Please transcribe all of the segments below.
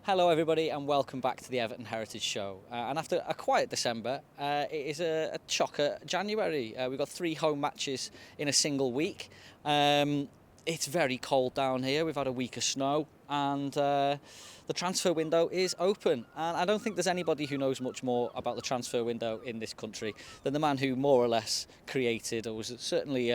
Hello everybody and welcome back to the Everton Heritage Show. And after a quiet December, it is a chocker January. We've got 3 home matches in a single week. It's very cold down here, we've had a week of snow and the transfer window is open. And I don't think there's anybody who knows much more about the transfer window in this country than the man who more or less created or was certainly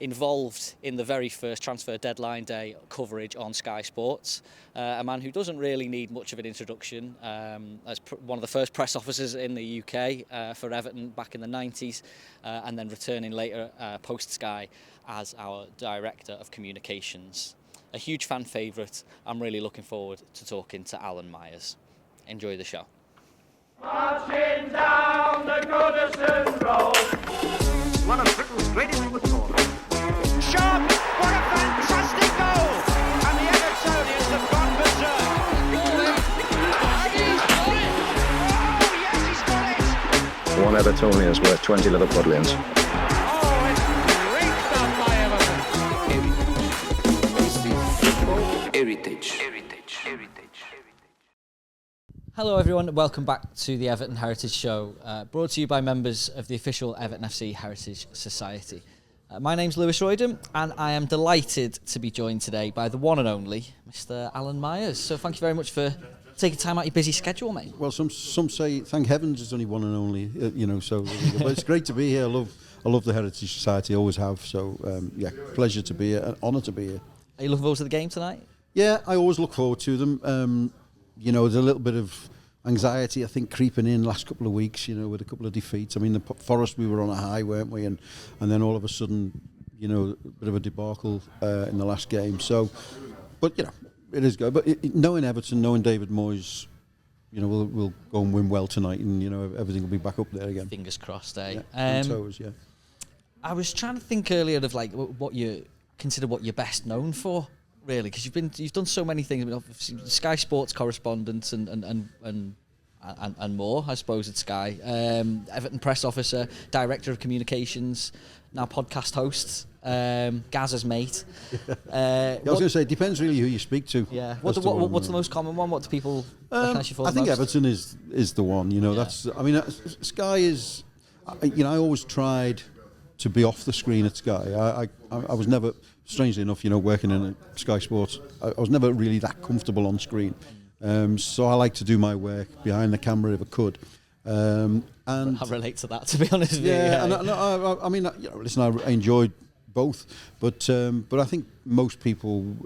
involved in the very first transfer deadline day coverage on Sky Sports. A man who doesn't really need much of an introduction as one of the first press officers in the UK for Everton back in the 90s and then returning later post-Sky as our Director of Communications. A huge fan favourite. I'm really looking forward to talking to Alan Myers. Enjoy the show. Marching down the Goodison Road. One of Britain's greatest footballers. Sharp! What a fantastic goal! And the Evertonians have gone berserk. Oh, yes, he's got it! One Evertonian is worth 20 Liverpudlians. Oh, it's great stuff by Everton. Heritage. Hello everyone, welcome back to the Everton Heritage Show, brought to you by members of the official Everton FC Heritage Society. My name's Lewis Roydon and I am delighted to be joined today by the one and only Mr. Alan Myers. So thank you very much for taking time out of your busy schedule, mate. Well, some say thank heavens it's only one and only, so but it's great to be here. I love the Heritage Society, always have. So pleasure to be here, an honour to be here. Are you looking forward to the game tonight? Yeah, I always look forward to them. There's a little bit of anxiety, I think, creeping in last couple of weeks, with a couple of defeats. I mean, the Forest, we were on a high, weren't we? And then all of a sudden, a bit of a debacle in the last game. So, but, it is good. But knowing Everton, knowing David Moyes, we'll go and win well tonight and, everything will be back up there again. Fingers crossed, eh? Yeah, toes, yeah. I was trying to think earlier of like what you consider what you're best known for. Really, because you've done so many things. I mean, obviously, Sky Sports correspondent and more, I suppose, at Sky. Everton press officer, director of communications, now podcast host, Gazza's mate. I was going to say, it depends really who you speak to. Yeah. What's the most common one? What do people recognise you for? I think most? Everton is the one. That's. I mean, Sky is. I always tried to be off the screen at Sky. I was never. Strangely enough, working in Sky Sports, I was never really that comfortable on screen. So I like to do my work behind the camera if I could. And I relate to that, to be honest with you. Yeah, I mean, listen, I enjoyed both, but I think most people,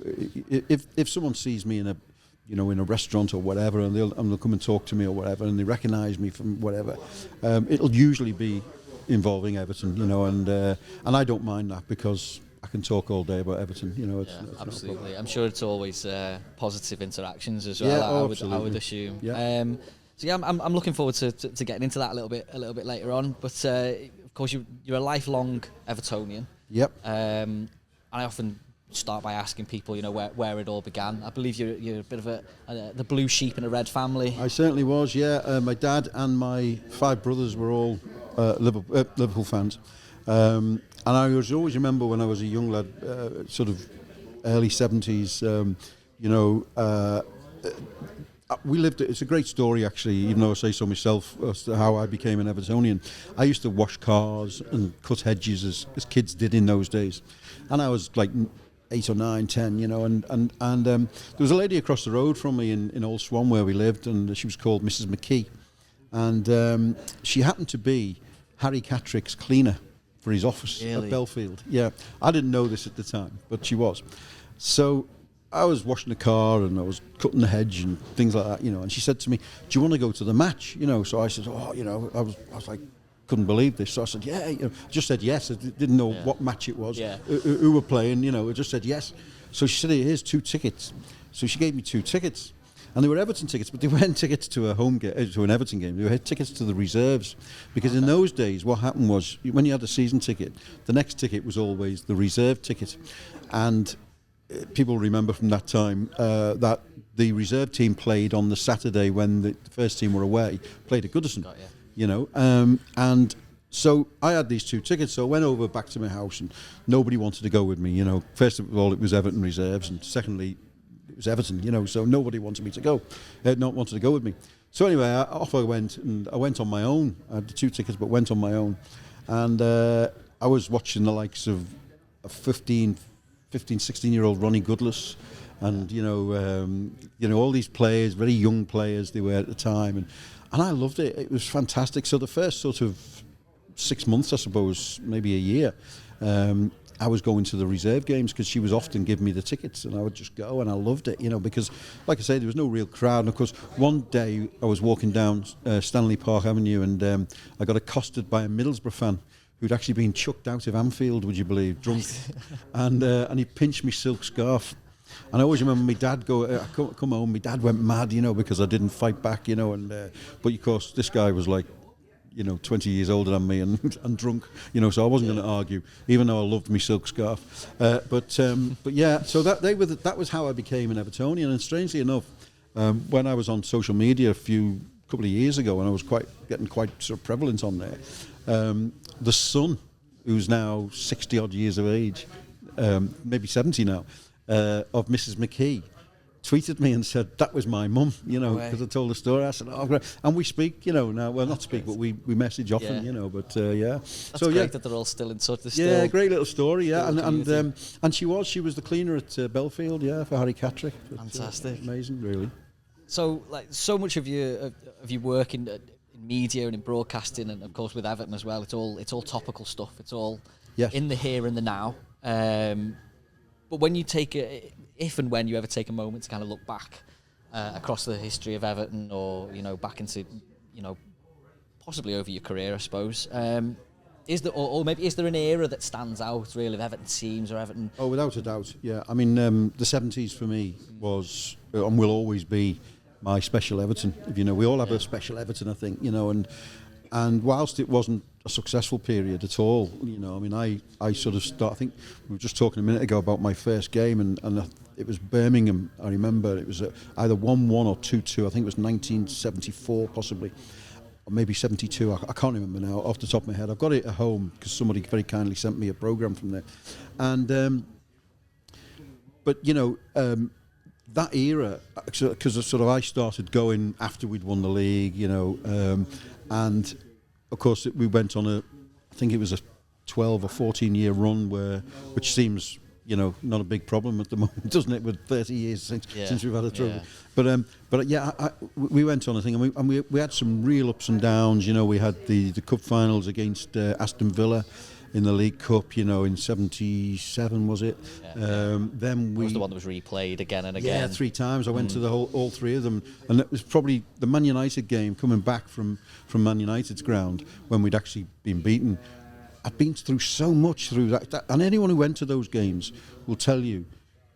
if someone sees me in a restaurant or whatever, and they'll come and talk to me or whatever, and they recognise me from whatever, it'll usually be involving Everton, and I don't mind that because I can talk all day about Everton, it's absolutely. I'm sure it's always positive interactions as well. Yeah, I would assume. Yeah. I'm looking forward to getting into that a little bit later on. But of course, you're a lifelong Evertonian. Yep. And I often start by asking people, where it all began. I believe you're a bit of the blue sheep in a red family. I certainly was. Yeah. My dad and my 5 brothers were all Liverpool fans. And I always remember when I was a young lad, sort of early 70s, we lived, it's a great story actually, even though I say so myself, as to how I became an Evertonian. I used to wash cars and cut hedges as kids did in those days. And I was like 8 or 9, 10, and there was a lady across the road from me in Old Swan where we lived, and she was called Mrs. McKee. And she happened to be Harry Catterick's cleaner for his office at Belfield. Yeah, I didn't know this at the time, but she was. So I was washing the car and I was cutting the hedge and things like that, and she said to me, "Do you want to go to the match?" So I said, I was like, couldn't believe this. So I said, yeah, I just said yes. I didn't know what match it was, who were playing, I just said yes. So she said, "Here's 2 tickets." So she gave me 2 tickets. And they were Everton tickets, but they weren't tickets to a home game, to an Everton game. They were tickets to the reserves, because in those days, what happened was when you had a season ticket, the next ticket was always the reserve ticket, and people remember from that time that the reserve team played on the Saturday when the first team were away, played at Goodison, and so I had these 2 tickets. So I went over back to my house, and nobody wanted to go with me. First of all, it was Everton reserves, and secondly, it was Everton, you know, so nobody wanted me to go, not wanted to go with me. So anyway, off I went, and I went on my own. I had the 2 tickets, but went on my own. And I was watching the likes of a 15, 16-year-old Ronnie Goodless, and you know all these players, very young players they were at the time, and I loved it. It was fantastic. So the first sort of 6 months, I suppose, maybe a year, I was going to the reserve games because she was often giving me the tickets, and I would just go, and I loved it, you know, because, like I say, there was no real crowd. And of course, one day I was walking down Stanley Park Avenue, and I got accosted by a Middlesbrough fan who'd actually been chucked out of Anfield, would you believe, drunk, and he pinched me silk scarf. And I always remember my dad come home, my dad went mad, you know, because I didn't fight back, you know, and but of course this guy was like, you know, 20 years older than me and drunk, you know, so I wasn't going to argue, even though I loved my silk scarf. But yeah, so that was how I became an Evertonian. And strangely enough, when I was on social media a couple of years ago, and I was getting quite sort of prevalent on there, the son, who's now 60 odd years of age, maybe 70 now, of Mrs. McKee, tweeted me and said that was my mum, you know, because I told the story. I said, "Oh, great." And we speak, you know, now. Well, not speak, but we message often, you know. But yeah, that's so great that they're all still in touch. Yeah, great little story. Yeah, and she was the cleaner at Belfield, yeah, for Harry Catrick. Fantastic, amazing, really. So, like, so much of your work in media and in broadcasting, and of course with Everton as well, it's all topical stuff. It's all in the here and the now. But when you if and when you ever take a moment to kind of look back across the history of Everton, or you know, back into, you know, possibly over your career, I suppose, is there an era that stands out really of Everton teams or Everton? Oh, without a doubt, yeah. I mean, the 70s for me was and will always be my special Everton. You know, we all have a special Everton, I think. You know, and whilst it wasn't a successful period at all, you know, I mean, I sort of I think we were just talking a minute ago about my first game, and it was Birmingham. I remember it was either 1-1 or 2-2. I think it was 1974 possibly, or maybe 72. I can't remember now off the top of my head. I've got it at home because somebody very kindly sent me a programme from there. And but you know, that era, because sort of I started going after we'd won the league, you know, and of course we went on I think it was a 12 or 14 year run which seems, you know, not a big problem at the moment, doesn't it, with 30 years since we've had a trophy. But yeah, we went on a thing, and we had some real ups and downs. You know, we had the cup finals against Aston Villa in the League Cup, you know, in 77, was it? Then was the one that was replayed again and again. Yeah, 3 times. I went to all 3 of them, and it was probably the Man United game, coming back from Man United's ground when we'd actually been beaten. I'd been through so much through that, and anyone who went to those games will tell you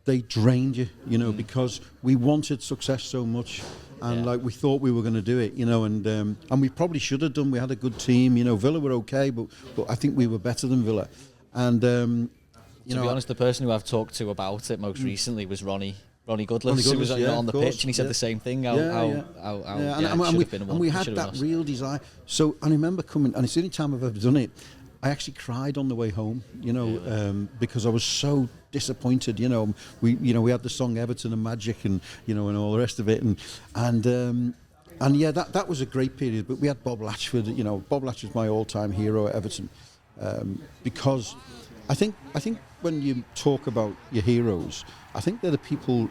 they drained you, you know, because we wanted success so much, and like we thought we were going to do it, you know, and we probably should have done. We had a good team, you know. Villa were okay, but I think we were better than Villa. And to be honest, the person who I've talked to about it most recently was Ronnie Goodless, who was on the pitch, and he said the same thing. And we had that real desire. So I remember coming, and it's the only time I've ever done it. I actually cried on the way home, you know, because I was so disappointed. You know, we had the song Everton and Magic, and you know, and all the rest of it, and yeah, that was a great period. But we had Bob Latchford. You know, Bob Latchford's my all-time hero at Everton, because I think when you talk about your heroes, I think they're the people.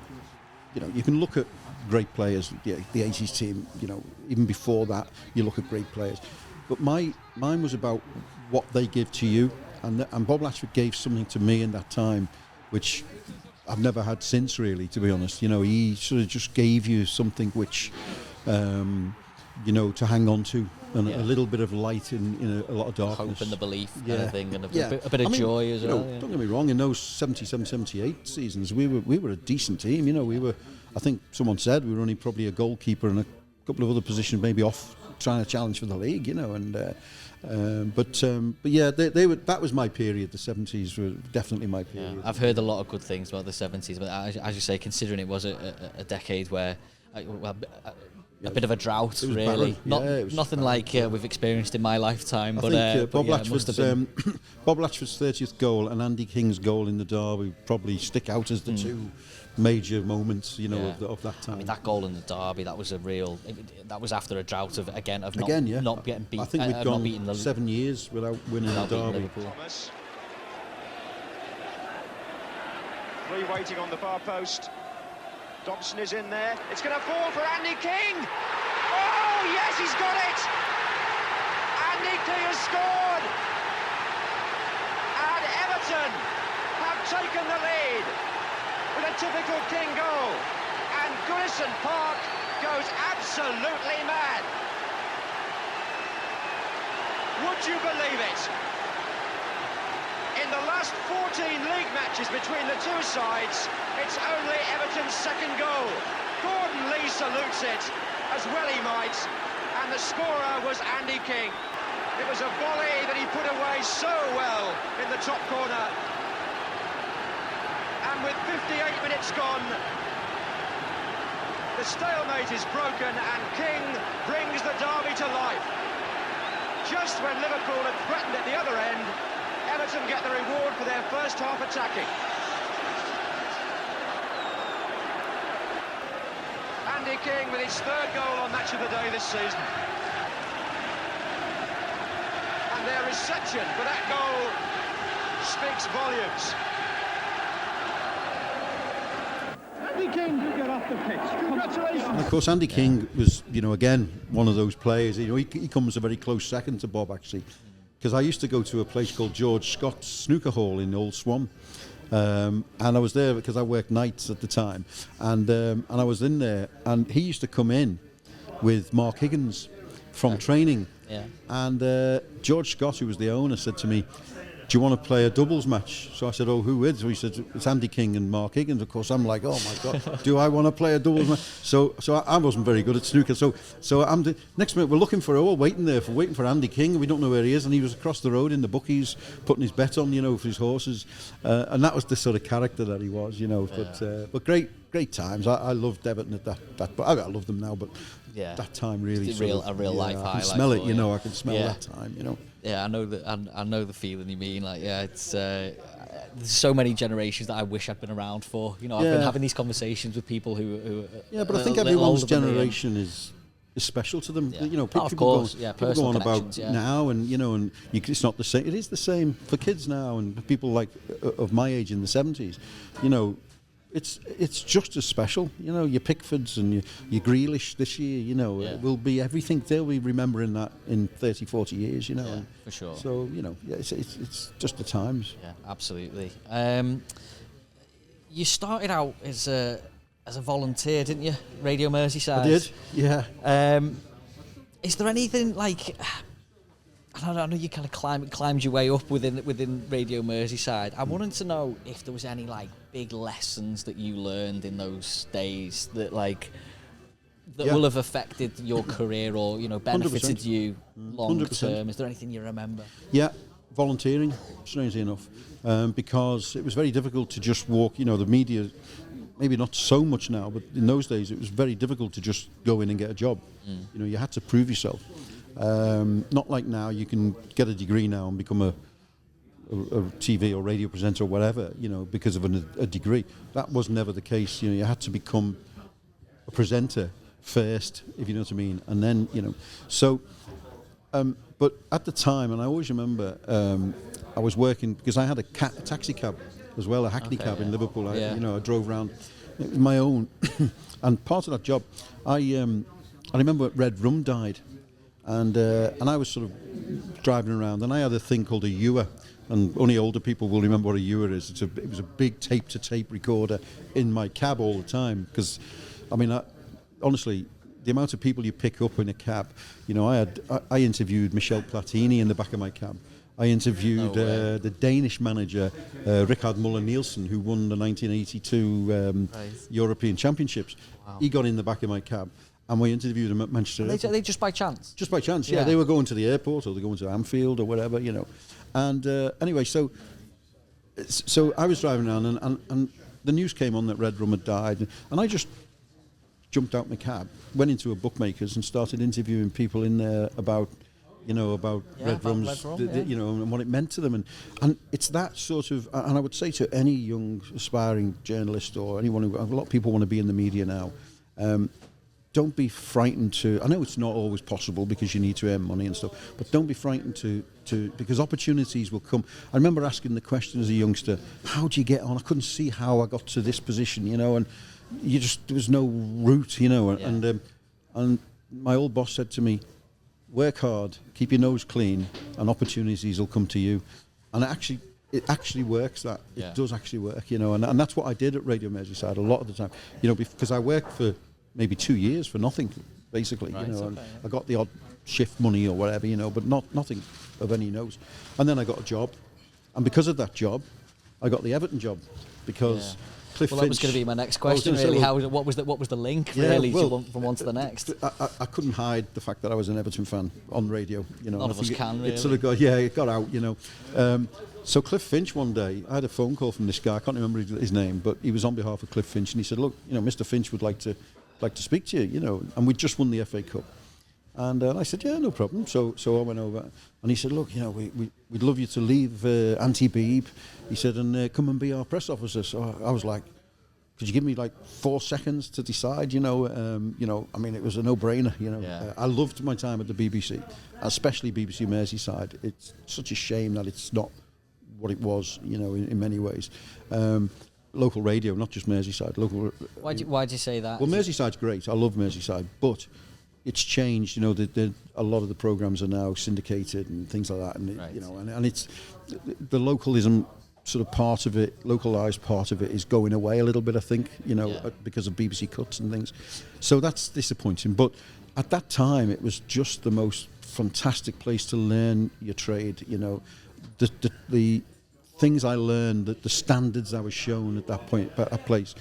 You know, you can look at great players, the 80s team. You know, even before that, you look at great players. But mine was about what they give to you, and Bob Latchford gave something to me in that time, which I've never had since, really, to be honest. You know, he sort of just gave you something which, you know, to hang on to, and a little bit of light in a lot of darkness. Hope and the belief kind of thing, and a bit of joy as well. Don't get me wrong, in those 77, 78 seasons, we were a decent team. You know, we were, I think someone said we were only probably a goalkeeper and a couple of other positions maybe off trying to challenge for the league, you know, but yeah, that was my period. The 70s were definitely my period. I've heard a lot of good things about the 70s, but as you say, considering it was a decade where a bit of a drought, really. Nothing like we've experienced in my lifetime. I think Bob Latchford's 30th goal and Andy King's goal in the derby probably stick out as the two major moments, Yeah. of that time. I mean, that goal in the derby, that was that was after a drought of not getting beat. I think we'd not gone beating the 7 years without winning the without beating derby. Liverpool. Thomas. Three waiting on the far post. Dobson is in there. It's going to fall for Andy King. Oh, yes, he's got it. Andy King has scored. And Everton have taken the lead with a typical King goal. And Goodison Park goes absolutely mad. Would you believe it? In the last 14 league matches between the two sides, it's only Everton's second goal. Gordon Lee salutes it, as well he might, and the scorer was Andy King. It was a volley that he put away so well in the top corner. And with 58 minutes gone, the stalemate is broken and King brings the derby to life. Just when Liverpool had threatened at the other end, Everton get the reward for their first half attacking. Andy King with his third goal on Match of the Day this season. And their reception for that goal speaks volumes. Andy King did get off the pitch. Congratulations. And of course, Andy King was, again, one of those players. He comes a very close second to Bob, actually. Because I used to go to a place called George Scott's Snooker Hall in Old Swan. And I was there because I worked nights at the time. And I was in there, and he used to come in with Mark Higgins from training. Yeah. And George Scott, who was the owner, said to me, "Do you want to play a doubles match?" So I said, "Oh, who is?" So he said, "It's Andy King and Mark Higgins." Of course, I'm like, "Oh my God, do I want to play a doubles match?" So I wasn't very good at snooker. So I'm next minute we're looking for waiting for Andy King, and we don't know where he is. And he was across the road in the bookies putting his bet on, for his horses, and that was the sort of character that he was, But great times. I loved Everton at that. But I love them now, but that time really It's a real life I highlight. can smell it, for you. I can smell that time, Yeah, I know that. I know the feeling you mean. Like, it's there's so many generations that I wish I'd been around for. I've been having these conversations with people who but I think little everyone's older than me, generation is special to them. Yeah. People Of course, people go on about now, and it's not the same. It is the same for kids now, and people like of my age in the 70s. It's just as special. Your Pickfords and your Grealish this year, will be everything. They'll be remembering that in 30, 40 years, Yeah, for sure. So, it's just the times. Yeah, absolutely. You started out as a volunteer, didn't you? Radio Merseyside. I did, yeah. Is there anything like... I know you kind of climbed your way up within Radio Merseyside. I wanted to know if there was any big lessons that you learned in those days that will have affected your career or benefited 100%. you long 100%. term. Is there anything you remember? Yeah, volunteering, strangely enough, because it was very difficult to just walk. The media, maybe not so much now, but in those days it was very difficult to just go in and get a job. You had to prove yourself. Not like now, you can get a degree now and become a TV or radio presenter or whatever, because of a degree. That was never the case. You had to become a presenter first, if you know what I mean, and then, So, but at the time, and I always remember, I was working, because I had a taxi cab as well, a Hackney cab in Liverpool. I drove around. It was my own. And part of that job, I remember Red Rum died. And I was sort of driving around, and I had a thing called a ewer, and only older people will remember what a ewer is. It was a big tape-to-tape recorder in my cab all the time, because, honestly, the amount of people you pick up in a cab, I interviewed Michel Platini in the back of my cab. I interviewed the Danish manager, Richard Muller-Nielsen, who won the 1982 European Championships. Wow. He got in the back of my cab. And we interviewed them at Manchester Airport. Are they just by chance? Just by chance, yeah. They were going to the airport or they were going to Anfield or whatever, And anyway, so I was driving around and the news came on that Red Rum had died. And I just jumped out my cab, went into a bookmaker's and started interviewing people in there about, you know, about Red Rums, you know, and what it meant to them. And it's that sort of, and I would say to any young aspiring journalist or anyone who, a lot of people want to be in the media now, don't be frightened to, I know it's not always possible because you need to earn money and stuff, but don't be frightened to because opportunities will come. I remember asking the question as a youngster, how do you get on? I couldn't see how I got to this position, you know, and there was no route, you know, and my old boss said to me, work hard, keep your nose clean, and opportunities will come to you. And it actually works. That it does actually work, you know. And that's what I did at Radio Merseyside a lot of the time, you know, because I worked for maybe 2 years for nothing, basically, you know. And I got the odd shift money or whatever, you know, but nothing of any note. And then I got a job, and because of that job, I got the Everton job because. Cliff Well, that was going to be my next question. Really, what was the link really from one to the next? I couldn't hide the fact that I was an Everton fan on radio. You know, none of us can really. It sort of it got out. You know, so Cliff Finch one day, I had a phone call from this guy. I can't remember his name, but he was on behalf of Cliff Finch, and he said, "Look, you know, Mr. Finch would like to speak to you. You know, and we just won the FA Cup." And I said, "Yeah, no problem." So I went over, and he said, "Look, you know, we'd love you to leave Anti-Beeb." He said, "And come and be our press officer." So I was like, could you give me like 4 seconds to decide? You know, I mean, it was a no-brainer. You know, I loved my time at the BBC, especially BBC Merseyside. It's such a shame that it's not what it was. You know, in many ways, local radio, not just Merseyside. Local. Why'd you say that? Well, Merseyside's great. I love Merseyside, but it's changed. You know, a lot of the programmes are now syndicated and things like that, and you know, and it's the localism. Sort of part of it, localised part of it, is going away a little bit, I think, you know, because of BBC cuts and things. So that's disappointing. But at that time, it was just the most fantastic place to learn your trade. You know, the things I learned, the standards I was shown at that point, at that place,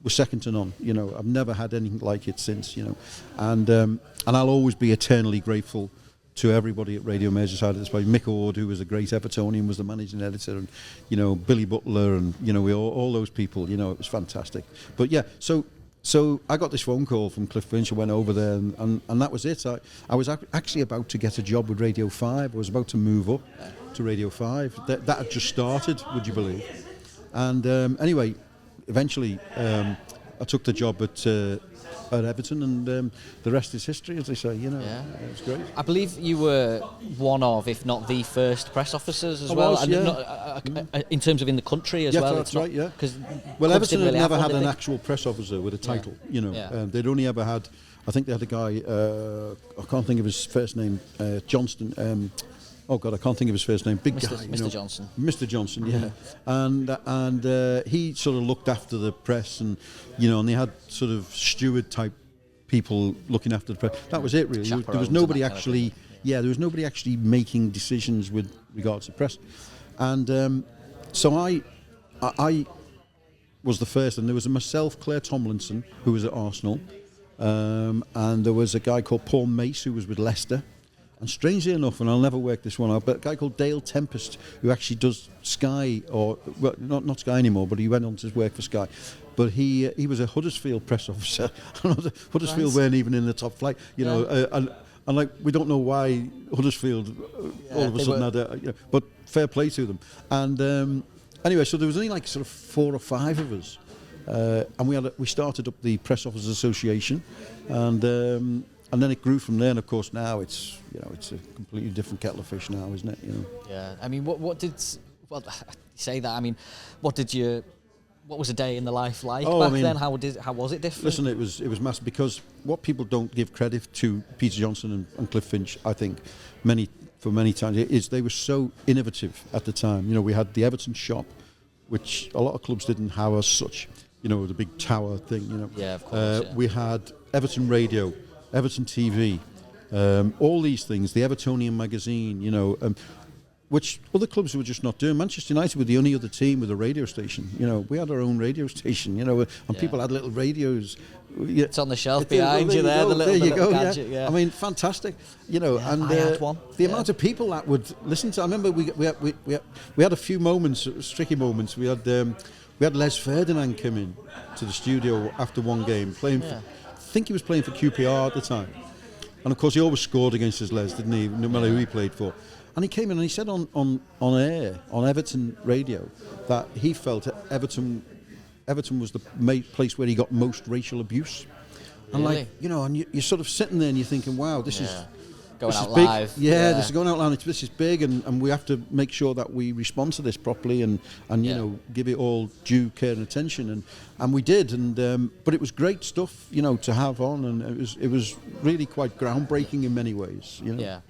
was second to none. You know, I've never had anything like it since. You know, and I'll always be eternally grateful to everybody at Radio Merseyside at this point. Mick Ord, who was a great Evertonian, was the managing editor, and you know, Billy Butler, and you know, all those people. You know, it was fantastic. But yeah, so I got this phone call from Cliff Finch. I went over there, and that was it. I was actually about to get a job with Radio 5. I was about to move up to Radio 5. That had just started, would you believe? And anyway, eventually I took the job at Everton, and the rest is history, as they say. You know, it was great. I believe you were one of, if not the first press officers as well. In terms of in the country as well. That's right. Yeah. Well, Everton had never had an actual press officer with a title. You know, they'd only ever had. I think they had a guy. I can't think of his first name. Johnston. Oh God, I can't think of his first name. Big guy, Mr. Johnson. Mr. Johnson, yeah. And he sort of looked after the press, and you know, and they had sort of steward type people looking after the press. That was it, really. There was nobody actually. There was nobody actually making decisions with regards to press, and so I was the first, and there was myself, Claire Tomlinson, who was at Arsenal, and there was a guy called Paul Mace who was with Leicester. And strangely enough, and I'll never work this one out, but a guy called Dale Tempest, who actually does Sky, or well, not Sky anymore, but he went on to work for Sky. But he was a Huddersfield press officer. Huddersfield weren't even in the top flight, you know. And like, we don't know why Huddersfield all of a sudden had a, you know, but fair play to them. And anyway, so there was only like sort of 4 or 5 of us, and we started up the Press Officers Association, and then it grew from there, and of course now it's a completely different kettle of fish now, isn't it? You know. Yeah. I mean, what did you say that? I mean, what was a day in the life like back then? How was it different? Listen, it was massive, because what people don't give credit to Peter Johnson and Cliff Finch, I think, for many times, is they were so innovative at the time. You know, we had the Everton shop, which a lot of clubs didn't have as such. You know, the big tower thing. You know. Yeah, of course. We had Everton Radio, Everton TV, all these things, the Evertonian magazine, you know, which other clubs were just not doing. Manchester United were the only other team with a radio station. You know, we had our own radio station, you know, and people had little radios. It's on the shelf behind you there, the little gadget. Yeah. I mean, fantastic, you know. Yeah, and I had one. The amount of people that would listen to. I remember we had a few moments, tricky moments. We had Les Ferdinand come in to the studio after one game playing. I think he was playing for QPR at the time, And of course, he always scored against his Les, didn't he? No matter who he played for. And he came in and he said on air, on Everton radio, that he felt Everton was the place where he got most racial abuse. And really? like, you know, and you're sort of sitting there and you're thinking, wow, this is going this out is big. live. Yeah, this is going out live. This is big, and we have to make sure that we respond to this properly and you know, give it all due care and attention, and we did. And but it was great stuff, you know, to have on, and it was really quite groundbreaking in many ways. You know? Yeah.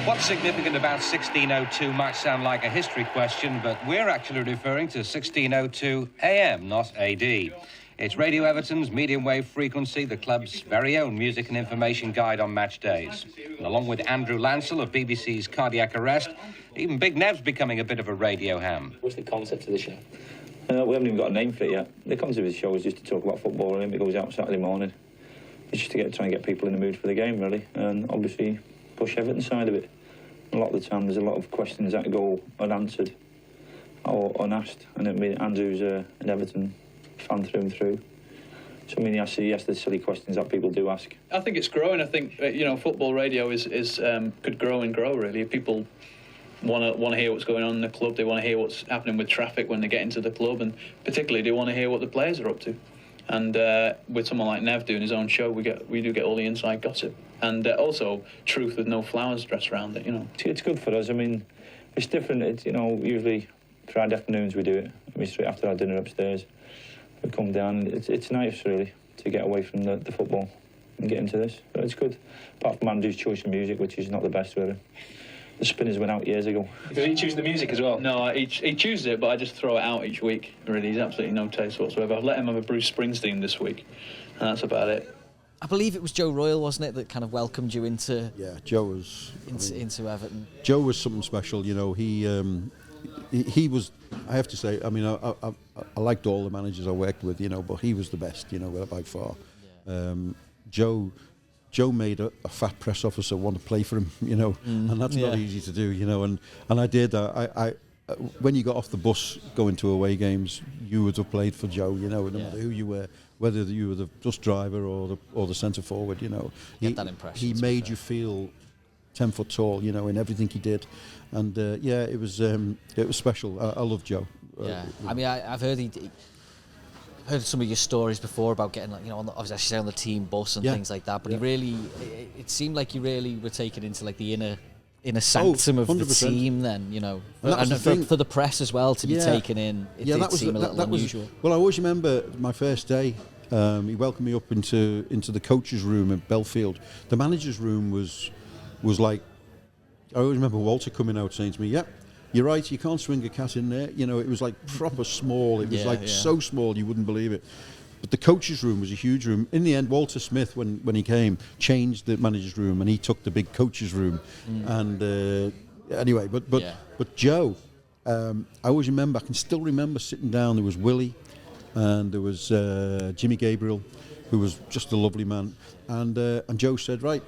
What's significant about 1602 might sound like a history question, but we're actually referring to 1602 AM, not AD. It's Radio Everton's medium wave frequency, the club's very own music and information guide on match days. And along with Andrew Lancel of BBC's Cardiac Arrest, even Big Nev's becoming a bit of a radio ham. What's the concept of the show? We haven't even got a name for it yet. The concept of the show is just to talk about football, and it goes out Saturday morning. It's just to try and get people in the mood for the game, really, and obviously push Everton side of it. A lot of the time, there's a lot of questions that go unanswered or unasked, and I mean, Andrew's an Everton fan through and through. So I mean, he asks the silly questions that people do ask. I think it's growing. I think you know, football radio is could grow and grow. Really, people want to hear what's going on in the club. They want to hear what's happening with traffic when they get into the club, and particularly they want to hear what the players are up to. And with someone like Nev doing his own show, we do get all the inside gossip, and also truth with no flowers dressed around it. You know, it's good for us. I mean, it's different. It's, you know, usually Friday afternoons we do it. I mean, straight after our dinner upstairs, we come down. It's nice, really, to get away from the football and get into this. But it's good. Apart from Andrew's choice of music, which is not the best, really. The Spinners went out years ago. Does he choose the music as well? No, he chooses it, but I just throw it out each week. Really, he's absolutely no taste whatsoever. I've let him have a Bruce Springsteen this week, and that's about it. I believe it was Joe Royle, wasn't it, that kind of welcomed you into? Yeah, Joe was into Everton. Joe was something special. You know, he was. I have to say, I mean, I liked all the managers I worked with, you know, but he was the best, you know, by far. Yeah. Joe made a fat press officer want to play for him, you know, and that's not easy to do, you know. And I did. I when you got off the bus going to away games, you would have played for Joe, you know, no matter who you were, whether you were the bus driver or the centre forward, you know. Get that impression. He made you feel 10 foot tall, you know, in everything he did, and it was special. I love Joe. Yeah, I mean, I've heard heard some of your stories before about getting, like, you know, obviously on the team bus and things like that. But it seemed like you really were taken into like the inner sanctum of 100%. The team. Then, you know, and for the press as well to be taken in. It seemed a little unusual. Well, I always remember my first day. He welcomed me up into the coach's room at Belfield. The manager's room was like, I always remember Walter coming out saying to me, "Yep, you're right, you can't swing a cat in there." You know, it was like proper small. It was so small you wouldn't believe it. But the coach's room was a huge room. In the end, Walter Smith, when he came, changed the manager's room and he took the big coach's room. And anyway, but Joe, I always remember, I can still remember sitting down. There was Willie and there was Jimmy Gabriel, who was just a lovely man. And Joe said, "Right,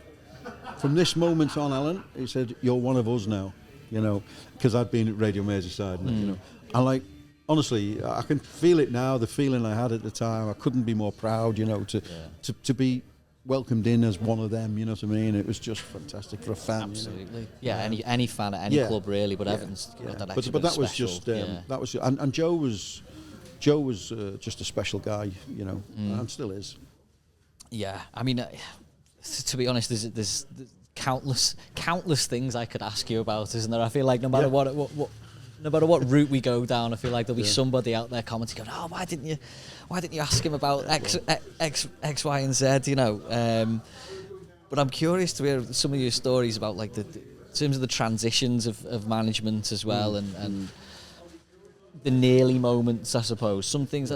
from this moment on, Alan," he said, "you're one of us now." You know, because I'd been at Radio Merseyside, you know, and like, honestly, I can feel it now. The feeling I had at the time, I couldn't be more proud. You know, to be welcomed in as one of them. You know what I mean? It was just fantastic for a fan. Absolutely, you know? Any fan at any club really, but Everton's got that extra but that was special. just that was, and Joe was just a special guy. You know, and still is. Yeah, I mean, to be honest, there's countless things I could ask you about, isn't there? I feel like no matter what route we go down, I feel like there'll be somebody out there commenting, going, "Oh, why didn't you ask him about X, Y, and Z?" You know. But I'm curious to hear some of your stories about, like, in terms of the transitions of management as well, and the nearly moments, I suppose. Some things.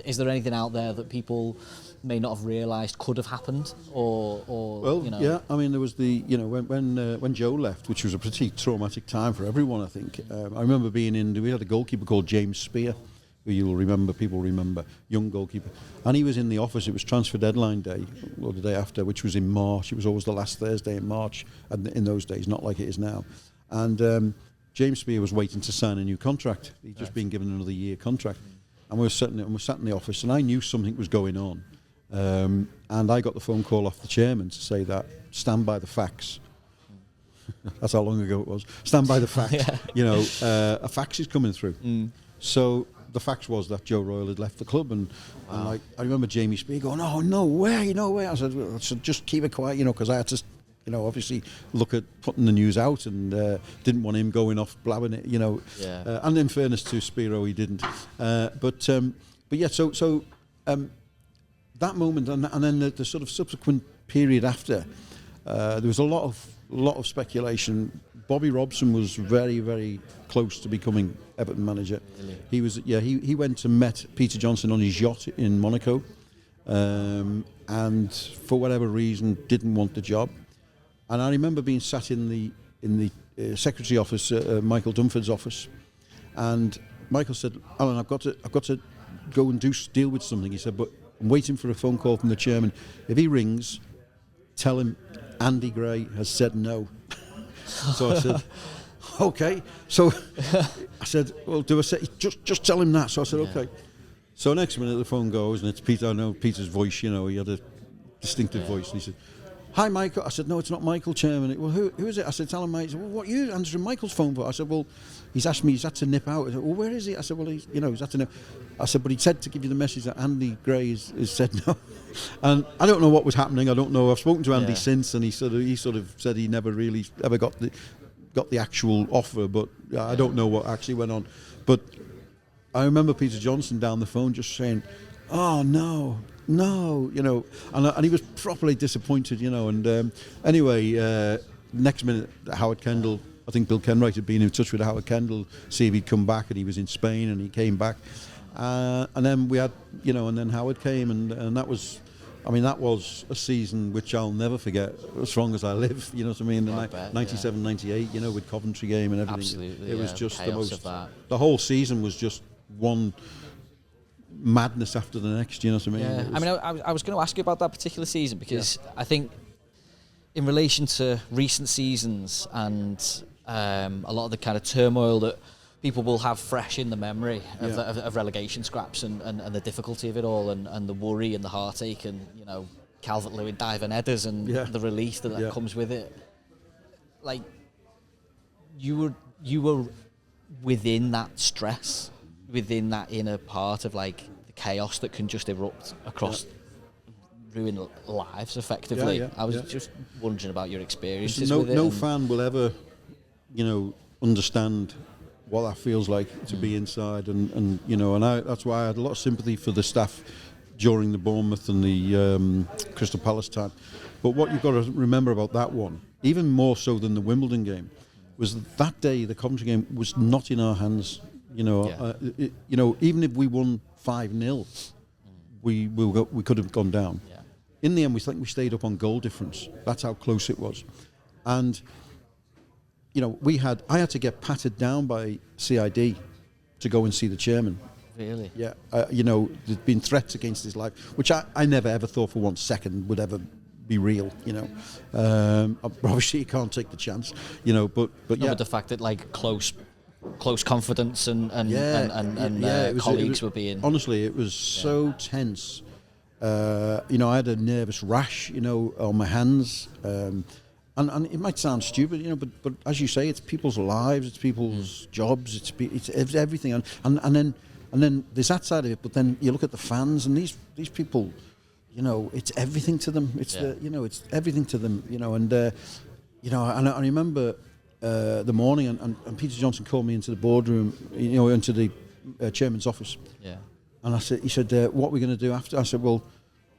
Is there anything out there that people may not have realised could have happened, or well, you know? Yeah, I mean, there was when Joe left, which was a pretty traumatic time for everyone, I think. I remember we had a goalkeeper called James Spear, who people remember, young goalkeeper, and he was in the office. It was transfer deadline day, or the day after, which was in March. It was always the last Thursday in March, and in those days, not like it is now. And James Spear was waiting to sign a new contract. He'd just been given another year contract, and we were sat in the office, and I knew something was going on. And I got the phone call off the chairman to say that, stand by the facts. That's how long ago it was. Stand by the facts. A fax is coming through. So the fact was that Joe Royle had left the club, and like I remember Jamie Spear going, "Oh, no way, no way." I said, just keep it quiet, because I had to, obviously look at putting the news out, and didn't want him going off blabbing it, and in fairness to Spiro, he didn't. But yeah, so that moment, and then the sort of subsequent period after, there was a lot of speculation. Bobby Robson was very, very close to becoming Everton manager. Really? He was, he went and met Peter Johnson on his yacht in Monaco, and for whatever reason didn't want the job. And I remember being sat in the secretary office, Michael Dunford's office, and Michael said, "Alan, I've got to go and deal with something." He said, "But I'm waiting for a phone call from the chairman. If he rings, tell him Andy Gray has said no." So I said, "Okay." So I said, "Well, do I say just tell him that?" So I said, "Okay." So next minute the phone goes, and it's Peter. I know Peter's voice. He had a distinctive voice, and he said, "Hi, Michael." I said, "No, it's not Michael, Chairman." "Well, who is it?" I said, "Tell him, mate." He said, "Well, what are you answering Michael's phone for?" I said, "Well, he's asked me. He's had to nip out." I said, "Well, where is he?" I said, "Well, he's had to nip." I said, "But he said to give you the message that Andy Gray has said no." And I don't know what was happening. I don't know. I've spoken to Andy since, and he sort of said he never really ever got the actual offer, but I don't know what actually went on. But I remember Peter Johnson down the phone just saying, "Oh no, and he was properly disappointed, And anyway, next minute, Howard Kendall, I think Bill Kenwright had been in touch with Howard Kendall, see if he'd come back, and he was in Spain, and he came back, and then we had, and then Howard came, and that was. I mean, that was a season which I'll never forget as long as I live, you know what I mean? 97, 98, with Coventry game and everything. Absolutely, it was just the most. Of that. The whole season was just one madness after the next, you know what I mean? Yeah. I was going to ask you about that particular season because I think in relation to recent seasons and a lot of the kind of turmoil that people will have fresh in the memory of relegation scraps and the difficulty of it all and the worry and the heartache and Calvert-Lewin diving headers and the release that comes with it. Like you were within that stress, within that inner part of like the chaos that can just erupt across ruin lives effectively. I was just wondering about your experiences with it. No fan will ever understand what that feels like to be inside, and that's why I had a lot of sympathy for the staff during the Bournemouth and the Crystal Palace time. But what you've got to remember about that one, even more so than the Wimbledon game, was that day the Coventry game was not in our hands. Even if we won 5-0, we could have gone down. Yeah. In the end, we think we stayed up on goal difference. That's how close it was, and. I had to get patted down by CID to go and see the chairman. Really? Yeah. There'd been threats against his life, which I never ever thought for 1 second would ever be real. Obviously you can't take the chance. But the fact that like close confidence and colleagues were being. Honestly, it was so tense. I had a nervous rash, on my hands. And it might sound stupid, but as you say, it's people's lives, it's people's jobs, it's everything, and then there's that side of it. But then you look at the fans, and these people, it's everything to them. It's it's everything to them, And I remember the morning, and Peter Johnson called me into the boardroom, into the chairman's office. Yeah. And he said, "What are we going to do after?" I said, "Well,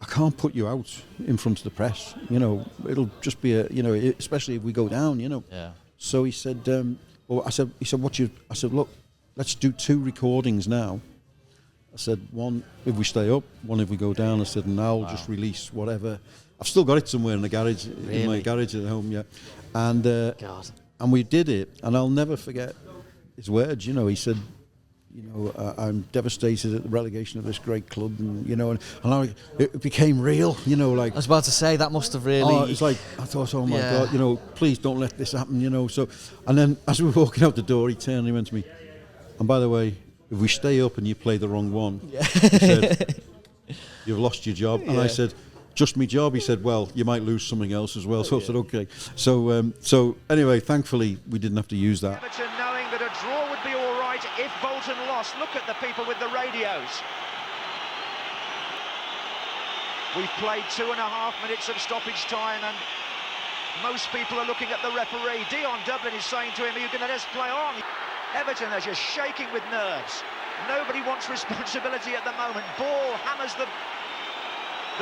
I can't put you out in front of the press. It'll just be especially if we go down. Yeah. So he said, he said, "Look, let's do 2 recordings now." I said, "One if we stay up, one if we go down." I said, "And I'll just release whatever. I've still got it somewhere in the garage, in my garage at home, And and we did it, and I'll never forget his words. He said, I'm devastated at the relegation of this great club, and it became real. Like I was about to say that must have really. Oh, it's like I thought, oh my God, please don't let this happen. So, and then as we were walking out the door, he turned and he went to me, "And by the way, if we stay up and you play the wrong one," he said, you've lost your job. And I said, just my job. He said, well, you might lose something else as well. So I said, okay. So anyway, thankfully, we didn't have to use that. Everton knowing that a draw would be all right if Bolton lost. Look at the people with the radios. We've played 2.5 minutes of stoppage time, and most people are looking at the referee. Dion Dublin is saying to him, are you going to let us play on? Everton are just shaking with nerves. Nobody wants responsibility at the moment. Ball hammers the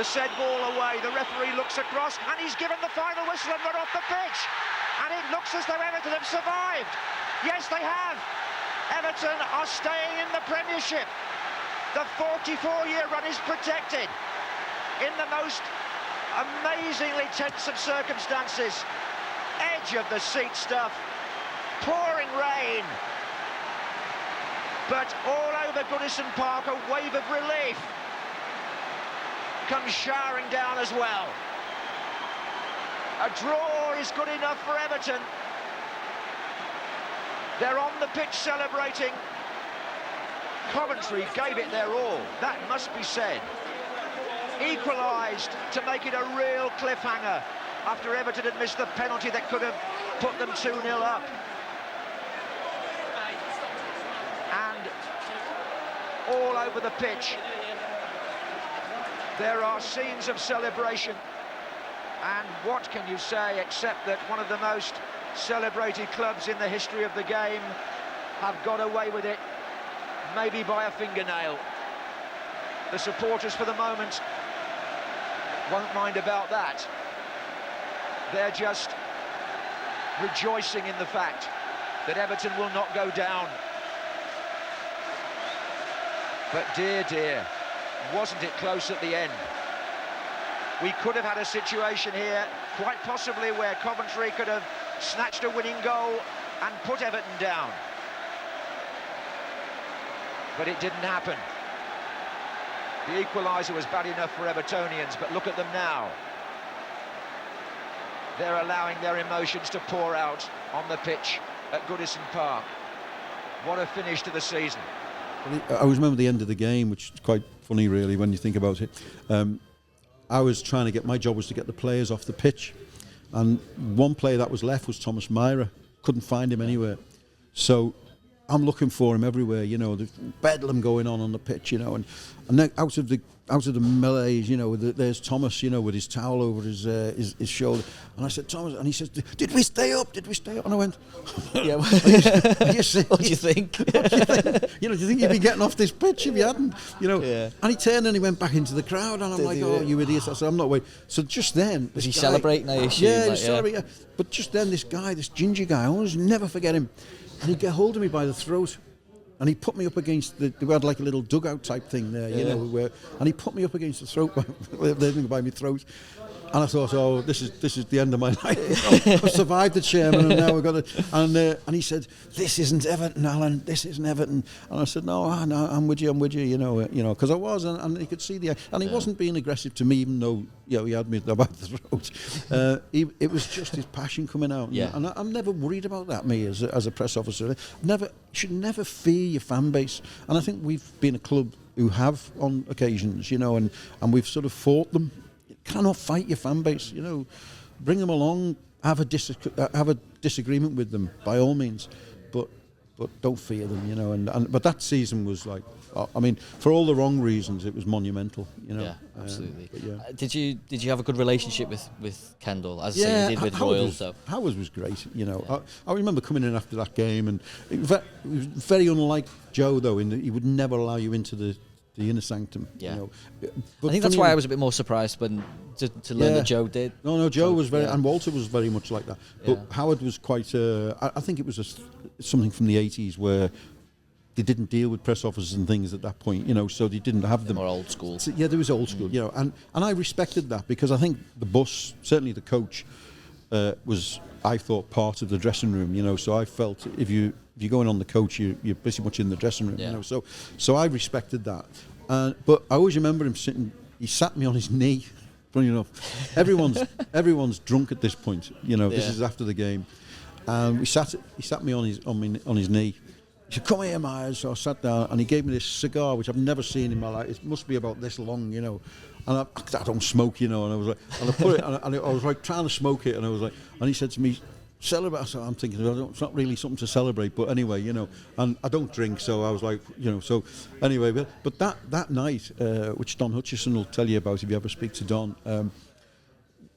said ball away. The referee looks across, and he's given the final whistle and run off the pitch. And it looks as though Everton have survived. Yes, they have. Everton are staying in the Premiership. The 44-year run is protected in the most amazingly tense of circumstances. Edge of the seat stuff. Pouring rain. But all over Goodison Park, a wave of relief comes showering down as well. A draw is good enough for Everton. They're on the pitch celebrating. Coventry gave it their all, that must be said. Equalised to make it a real cliffhanger after Everton had missed the penalty that could have put them 2-0 up. And all over the pitch, there are scenes of celebration, and what can you say except that one of the most celebrated clubs in the history of the game have got away with it, maybe by a fingernail. The supporters for the moment won't mind about that. They're just rejoicing in the fact that Everton will not go down. But dear, dear, wasn't it close at the end? We could have had a situation here, quite possibly, where Coventry could have snatched a winning goal and put Everton down. But it didn't happen. The equaliser was bad enough for Evertonians, but look at them now. They're allowing their emotions to pour out on the pitch at Goodison Park. What a finish to the season. I always remember the end of the game, which is quite funny, really, when you think about it. I was trying to get, my job was to get the players off the pitch, and one player that was left was Thomas Myra. Couldn't find him anywhere. So I'm looking for him everywhere, you know, there's bedlam going on the pitch, you know, and then out of the melees, you know, there's Thomas, you know, with his towel over his shoulder, and I said, Thomas, and he said, did we stay up? And I went, yeah. What do you think? What do you think? You know, do you think you'd be getting off this pitch if you hadn't? You know, and he turned and he went back into the crowd, and I'm like, oh, you idiots. I said, I'm not waiting. So just then, was he celebrating? I assume, yeah, like, celebrating. But just then, this ginger guy, I always never forget him. And he'd get hold of me by the throat, and he put me up against we had like a little dugout type thing there, you know, and he put me up against the throat, by my throat. And I thought, oh, this is the end of my life. I've survived the chairman, and now we've got to. And he said, "This isn't Everton, Alan. This isn't Everton." And I said, "No, I'm with you. You know, because I was." And he could see and he wasn't being aggressive to me, even though he had me by the throat. It was just his passion coming out. Yeah. And I'm never worried about that. Me as a press officer, should never fear your fan base. And I think we've been a club who have on occasions, you know, and we've sort of fought them. Cannot fight your fan base, you know. Bring them along, have a disagreement with them by all means, but don't fear them, you know. But that season was like, I mean, for all the wrong reasons, it was monumental, you know. Yeah, absolutely. Yeah. Did you have a good relationship with Kendall, as I say you did with Royal? Howard was great, you know. Yeah. I remember coming in after that game, and it was very unlike Joe, though, in that he would never allow you into the inner sanctum. Yeah. You know. I think that's why I was a bit more surprised when to learn that Joe did. No, Joe was very, and Walter was very much like that. But Howard was quite. I think it was something from the 80s where they didn't deal with press officers and things at that point, you know, so they didn't have them. More old school. So, yeah, there was old school, you know, and I respected that, because I think the bus, certainly the coach, was, I thought, part of the dressing room, you know. So I felt if you're going on the coach, you're pretty much in the dressing room, you know. So I respected that. But I always remember him sitting. He sat me on his knee. Funny enough, everyone's drunk at this point, you know. This is after the game, and he sat me on his knee, he said, come here, Myers. So I sat down, and he gave me this cigar, which I've never seen in my life. It must be about this long, you know. And I don't smoke, you know. And I was like, and I put it, and I was like trying to smoke it, and I was like, and he said to me, celebrate. So I'm thinking, well, it's not really something to celebrate, but anyway, you know. And I don't drink, so I was like, you know. So anyway, but that night, which Don Hutchison will tell you about if you ever speak to Don,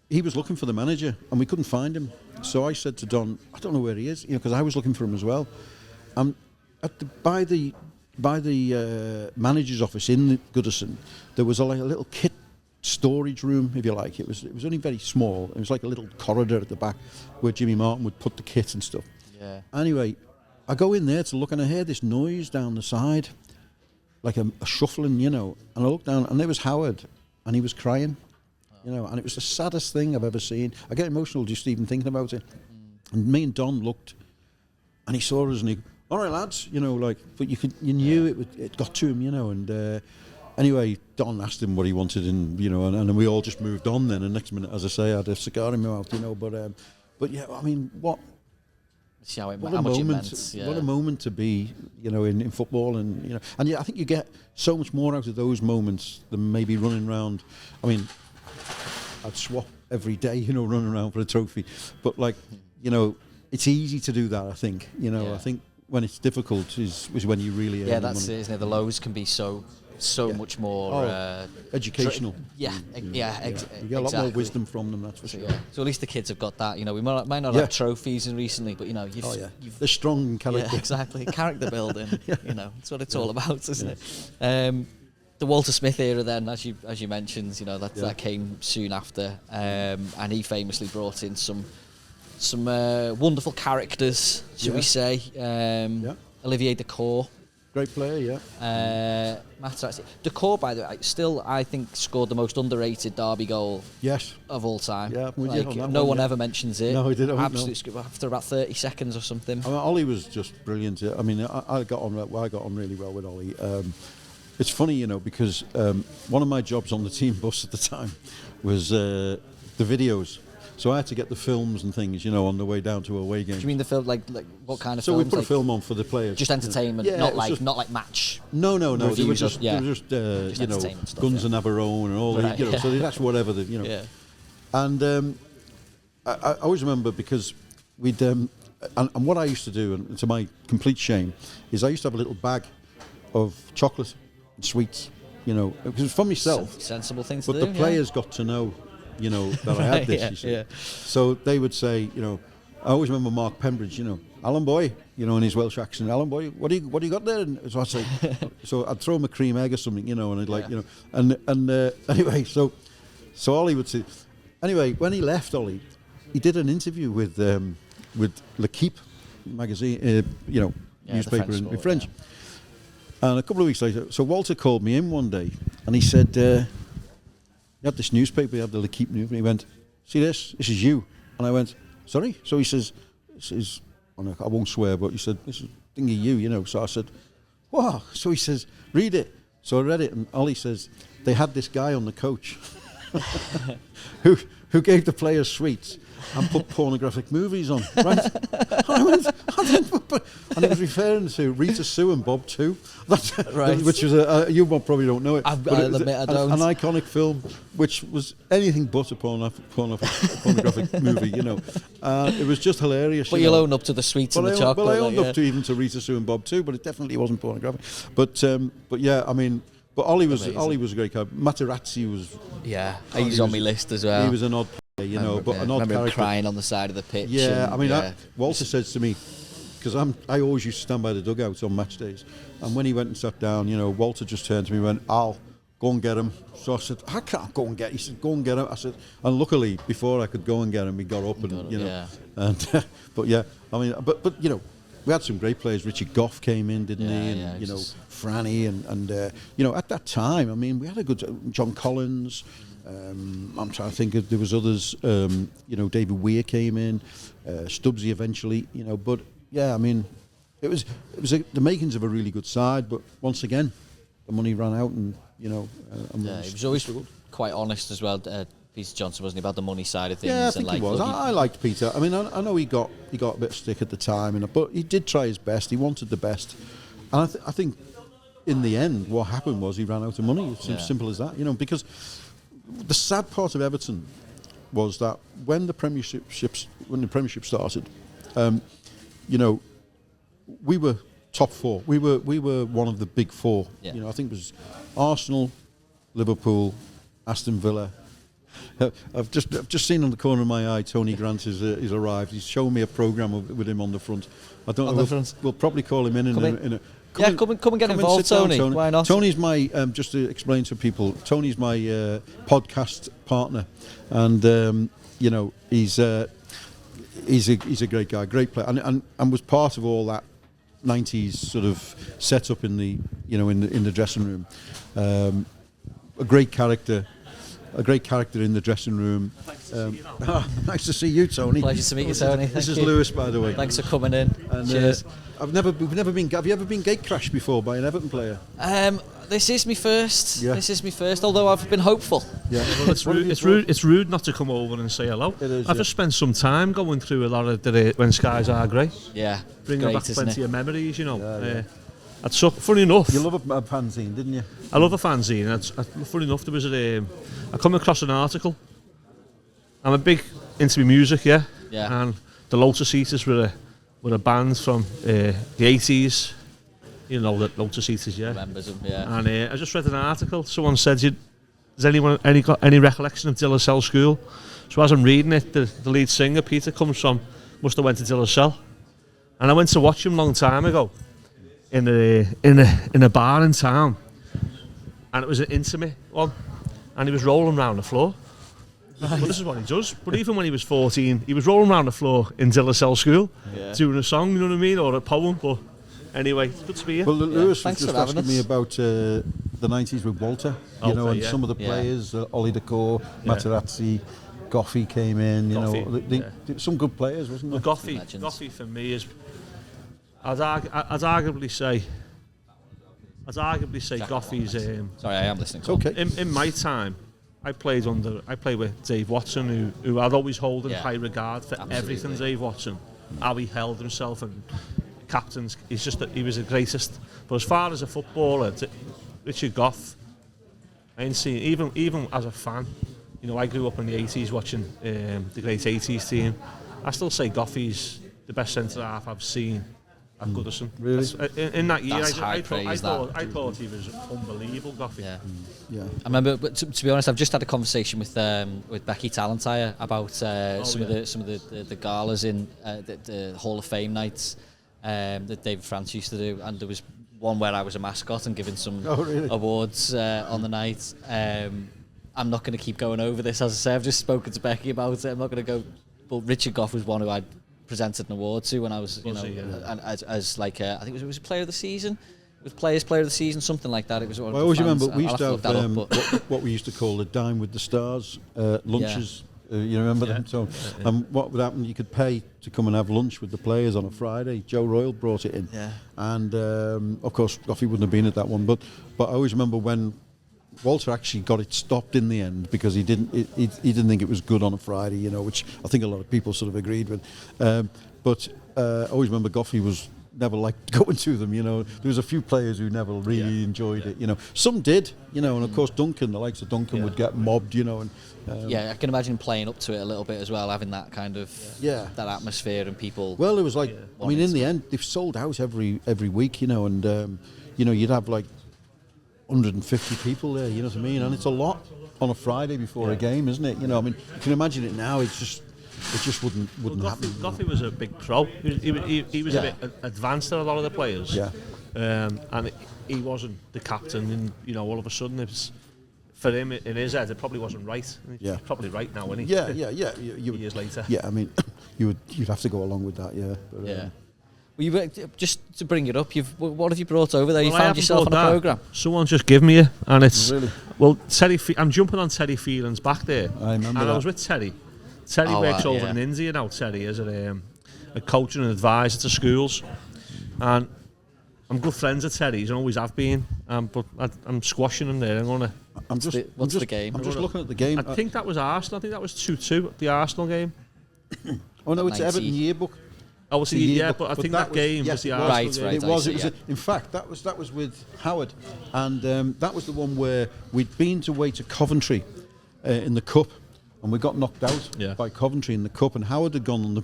he was looking for the manager, and we couldn't find him. So I said to Don, I don't know where he is, you know, because I was looking for him as well. By the manager's office in Goodison, there was like a little kit storage room, if you like. It was only very small. It was like a little corridor at the back where Jimmy Martin would put the kit and stuff. Yeah. Anyway, I go in there to look, and I hear this noise down the side, like a shuffling, you know. And I looked down, and there was Howard, and he was crying, you know. And it was the saddest thing I've ever seen. I get emotional just even thinking about it. And me and Don looked, and he saw us, and he, all right, lads, you know, like, but you knew it got to him, you know, and anyway, Don asked him what he wanted, and you know, and we all just moved on then. And next minute, as I say, I had a cigar in my mouth, you know, but yeah, I mean, what how much it moment, meant, yeah. What a moment to be, you know, in football, and you know, and yeah, I think you get so much more out of those moments than maybe running around. I mean, I'd swap every day, you know, running around for a trophy, but like, you know, it's easy to do that. I think, you know, I think. When it's difficult is when you really earn that's money. it, isn't it? The lows can be so much more educational. You get a lot more wisdom from them, that's for sure. So at least the kids have got that. You know, we might not have trophies recently, but you know, they're strong in character. Yeah, exactly, character building. You know, that's what it's all about, isn't it? The Walter Smith era, then, as you mentioned, you know, that came soon after, and he famously brought in some wonderful characters, should we say. Olivier Dacour. Great player, Dacour, by the way, still, I think, scored the most underrated derby goal of all time. Yeah, no one ever mentions it. No, he didn't. Absolutely, after about 30 seconds or something. I mean, Ollie was just brilliant. I mean, I got on really well with Ollie. It's funny, you know, because one of my jobs on the team bus at the time was the videos. So I had to get the films and things, you know, on the way down to away games. Do you mean the film, like what kind of so films? So we put a film on for the players. Just entertainment, not like match. No. They were just you know, stuff, Guns and Navarone and all that, you know. So that's whatever, you know. Yeah. And I always remember because we'd and what I used to do, and to my complete shame, is I used to have a little bag of chocolate and sweets, you know, because it was for myself. Sensible thing to do. But the players got to know, you know, that I had this. You see. So they would say, you know, I always remember Mark Pembridge, you know, Alan Boy, you know, in his Welsh accent, Alan Boy, what do you got there? And so I'd say, so I'd throw him a cream egg or something, you know, and I'd like, you know, and anyway, so Ollie would say, anyway, when he left, Ollie, he did an interview with L'Equipe magazine, you know, newspaper in French. Yeah. And a couple of weeks later, so Walter called me in one day, and he said, you had this newspaper, you had the L'Equipe newspaper, and he went, see this is you. And I went, sorry? So he says, this is, I won't swear, but he said, this is thingy you know. So I said, wow. So he says, read it. So I read it, and Ollie says, they had this guy on the coach who gave the players sweets and put pornographic movies on, right? And he was referring to Rita Sue and Bob too, right? Which was you probably don't know it. I'll admit I don't. An iconic film, which was anything but a pornographic movie, you know. It was just hilarious. But you'll own up to the sweets and the chocolate. Well, I owned up to even to Rita Sue and Bob too, but it definitely wasn't pornographic. But yeah, I mean. But Ollie was a great guy. Materazzi was. Yeah, he's on my list as well. He was an odd player, you know, but an odd character. Him crying on the side of the pitch. Yeah, I mean, Walter says to me, because I always used to stand by the dugout on match days, and when he went and sat down, you know, Walter just turned to me and went, "Al, go and get him." So I said, "I can't go and get him." He said, "Go and get him." I said, and luckily, before I could go and get him, he got up and, you know, and but yeah, I mean, but you know. We had some great players. Richard Gough came in, didn't he? And you know, Franny and you know, at that time, I mean, we had a good John Collins. I'm trying to think if there was others. You know, David Weir came in, Stubbsy eventually. You know, but yeah, I mean, it was the makings of a really good side. But once again, the money ran out, and you know, he was always quite honest as well. Peter Johnson, wasn't he, about the money side of things? Yeah, I think he was. I liked Peter. I mean, I know he got a bit of stick at the time, but he did try his best. He wanted the best, and I think in the end, what happened was he ran out of money. It's as simple as that, because the sad part of Everton was that when the Premiership started, we were top four. We were one of the big four. Yeah. I think it was Arsenal, Liverpool, Aston Villa. I've just seen on the corner of my eye Tony Grant is arrived. He's showing me a programme with him on the front. I don't know. We'll probably call him in a come and get involved, Tony. Why not? Tony's my just to explain to people. Tony's my podcast partner, and he's a great guy, great player, and was part of all that 90s sort of setup in the in the dressing room. A great character in the dressing room. Nice to see you, Tony. Pleasure to meet you, Tony. This is Lewis, by the way. Thanks for coming in. And, cheers. Have you ever been gate crashed before by an Everton player? This is me first. Yeah. This is me first. Although I've been hopeful. Yeah. Well, it's rude not to come over and say hello. It is. I've just spent some time going through a lot of when skies are grey. Yeah. Bringing back plenty of memories, Yeah. Funny enough. You love a fanzine, didn't you? I love a fanzine. Funny enough, there was I come across an article. I'm a big into music, yeah. And the Lotus Eaters were a band from the 80s. You know the Lotus Eaters, yeah. Remembers them, yeah. And I just read an article. Someone said, "Has anyone got any recollection of De La Salle School?" So as I'm reading it, the lead singer Peter must have went to De La Salle, and I went to watch him a long time ago in a bar in town, and it was an intimate one, and he was rolling around the floor. Well, this is what he does. But even when he was 14, he was rolling around the floor in De La Salle School, doing a song, you know what I mean, or a poem. But anyway, it's good to be here. Well, Lewis was just asking me about the 90s with Walter, and some of the players, Ollie Decor, Materazzi, Goffey came in, some good players, wasn't there? Goffey for me is, I'd arguably say Goffey's. Sorry, I am listening. It's okay. In my time, I played with Dave Watson, who I'd always hold in high regard for everything. Dave Watson, how he held himself and captains. He was the greatest. But as far as a footballer, Richard Goff, I ain't seen even as a fan. I grew up in the 80s watching the great 80s team. I still say Goffey's the best centre half I've seen at Goodison. Really? In that year, I thought he was unbelievable, Goffey. Yeah. I remember, but to be honest, I've just had a conversation with Becky Talentire about some of the galas in the Hall of Fame nights that David France used to do, and there was one where I was a mascot and given some awards on the night. I'm not going to keep going over this. As I say, I've just spoken to Becky about it. I'm not going to go. But Richard Goff was one who I'd presented an award to when I was, and as like I think it was a player of the season, with player of the season, something like that. It was. I always remember we used to have what we used to call the Dine with the Stars lunches. You remember them? So, what would happen? You could pay to come and have lunch with the players on a Friday. Joe Royal brought it in, and of course Goffey wouldn't have been at that one. But I always remember when Walter actually got it stopped in the end because he didn't think it was good on a Friday, which I think a lot of people sort of agreed with. But I always remember Goffey was never liked going to them. There was a few players who never really enjoyed it. Some did, and of course Duncan, the likes of Duncan would get mobbed, and I can imagine playing up to it a little bit as well, having that kind of that atmosphere and people. Well, it was like in the end they've sold out every week, and you'd have like 150 people there, you know what I mean? And it's a lot on a Friday before a game, isn't it? You can imagine it now. It just wouldn't happen. Goffey was a big pro. He was a bit advanced than a lot of the players. Yeah. And he wasn't the captain, and all of a sudden it was, for him in his head, it probably wasn't right. He's probably right now, isn't he? Yeah. Years later. Yeah, I mean, you'd have to go along with that. Yeah. But, Well, just to bring it up, what have you brought over there? You found yourself on a programme. Someone's just given me it, and it's really? I'm jumping on Terry Phelan's back there. I remember. And I was with Terry. Terry works over in India now. Terry is a coach and an advisor to schools, and I'm good friends with Terry's and always have been. But I'm squashing him there. What's the game? I'm just looking at the game. I think that was Arsenal. I think that was 2-2, the Arsenal game. Oh no, it's Everton yearbook. Oh, it's but I think that game was the Arsenal game. It was. In fact, that was with Howard, and that was the one where we'd been away to Coventry in the cup, and we got knocked out by Coventry in the cup, and Howard had gone on the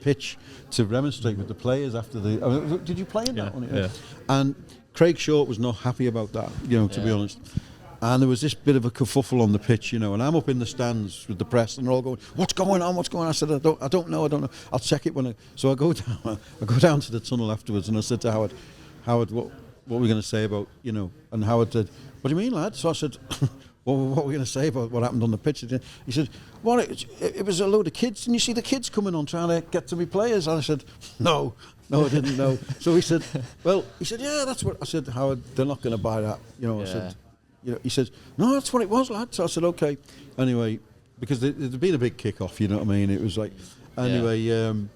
pitch to remonstrate with the players after the. Did you play in that one? Yeah. And Craig Short was not happy about that, to be honest. And there was this bit of a kerfuffle on the pitch, and I'm up in the stands with the press, and they're all going, "What's going on? What's going on?" I said, "I don't know. I'll check it when I." So I go down to the tunnel afterwards, and I said to Howard, what were we going to say about, And Howard said, "What do you mean, lad?" So I said, "Well, what were we going to say about what happened on the pitch?" He said, "Well, it was a load of kids, and you see the kids coming on trying to get to be players." And I said, "No, I didn't know." So he said, "Yeah, that's what." I said, "Howard, they're not going to buy that." I said. He says, "No, that's what it was, lad." So I said, "Okay." Anyway, because there'd been a big kick-off, you know what I mean? It was like, anyway, and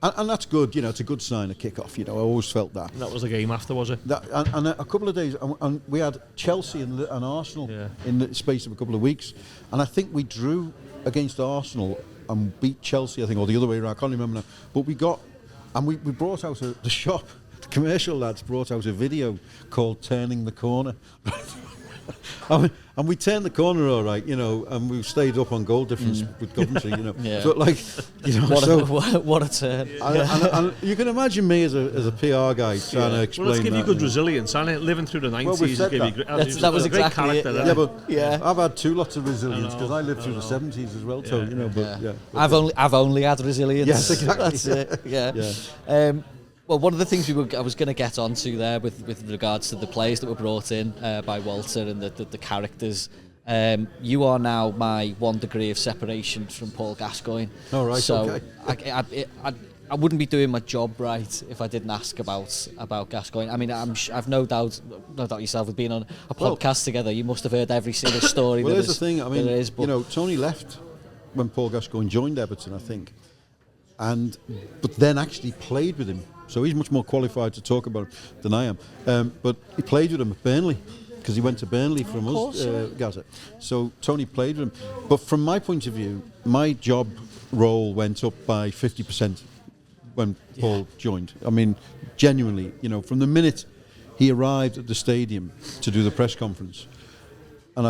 that's good, it's a good sign, a kick-off, I always felt that. And that was the game after, was it? And a couple of days, and we had Chelsea and Arsenal in the space of a couple of weeks, and I think we drew against Arsenal and beat Chelsea, I think, or the other way around, I can't remember now. But we brought out the shop, the commercial lads brought out a video called Turning the Corner. And we turned the corner all right, and we stayed up on goal difference with Coventry, So what a turn. And you can imagine me as a PR guy trying to explain that. Well, let's give you good resilience, and living through the 90s. That was exactly it. I've had lots of resilience because I lived through the 70s as well, I've only had resilience. Yes, exactly. That's it. Yeah. Well, one of the things I was going to get onto there with regards to the players that were brought in by Walter and the characters, you are now my 1 degree of separation from Paul Gascoigne. Oh, right, so okay. I wouldn't be doing my job right if I didn't ask about Gascoigne. I mean, I've no doubt yourself with being on a podcast together, you must have heard every single story. Well, here's the thing. I mean, Tony left when Paul Gascoigne joined Everton, I think, but then actually played with him. So he's much more qualified to talk about it than I am. But he played with him at Burnley because he went to Burnley from us, Gaza. So Tony played with him. But from my point of view, my job role went up by 50% when Paul joined. I mean, genuinely, from the minute he arrived at the stadium to do the press conference, and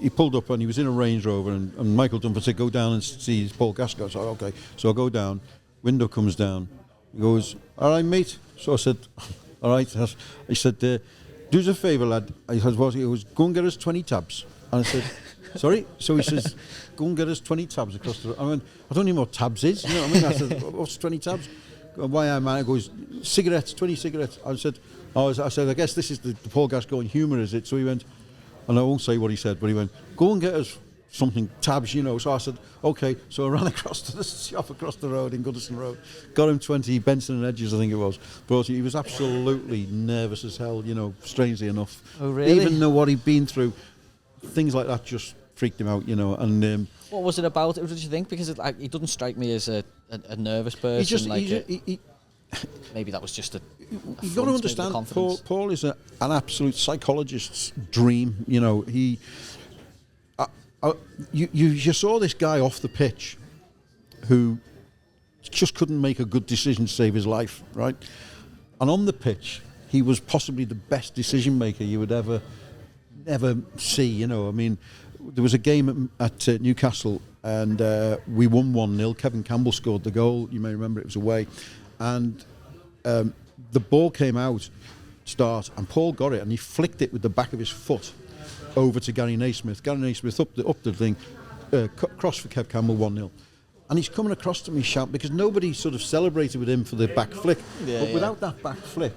he pulled up and he was in a Range Rover, and Michael Dunford said, "Go down and see Paul Gascoigne." So okay. So I go down, window comes down. He goes, "All right, mate." So I said, "All right." He said, "Do us a favour, lad." I said, "What?" He goes, "Go and get us 20 tabs." And I said, "Sorry?" So he says, "Go and get us 20 tabs across the road." I went, "I don't even know what tabs is." You know what I mean? I said, "What's 20 tabs?" "Why am I?" He goes, "Cigarettes, 20 cigarettes." I said, "I guess this is the Paul Gascoigne humour, is it?" So he went, and I won't say what he said, but he went, "Go and get us something, tabs, So I said, "Okay." So I ran across to the shop across the road in Goodison Road, got him 20 Benson and Edges, I think it was. But he was absolutely nervous as hell, strangely enough. Oh, really? Even though what he'd been through, things like that just freaked him out, And what was it about? What did you think? Because he doesn't strike me as a nervous person. Maybe that was just you've got to understand, Paul is an absolute psychologist's dream. You saw this guy off the pitch who just couldn't make a good decision to save his life, right? And on the pitch, he was possibly the best decision maker you would ever see. I mean, there was a game at Newcastle, and we won 1-0. Kevin Campbell scored the goal. You may remember it was away, and the ball came out start, and Paul got it, and he flicked it with the back of his foot over to Gary Naismith. Gary Naismith up the thing, cross for Kev Campbell, 1-0. And he's coming across to me shouting, because nobody sort of celebrated with him for the back flick. But without that back flick,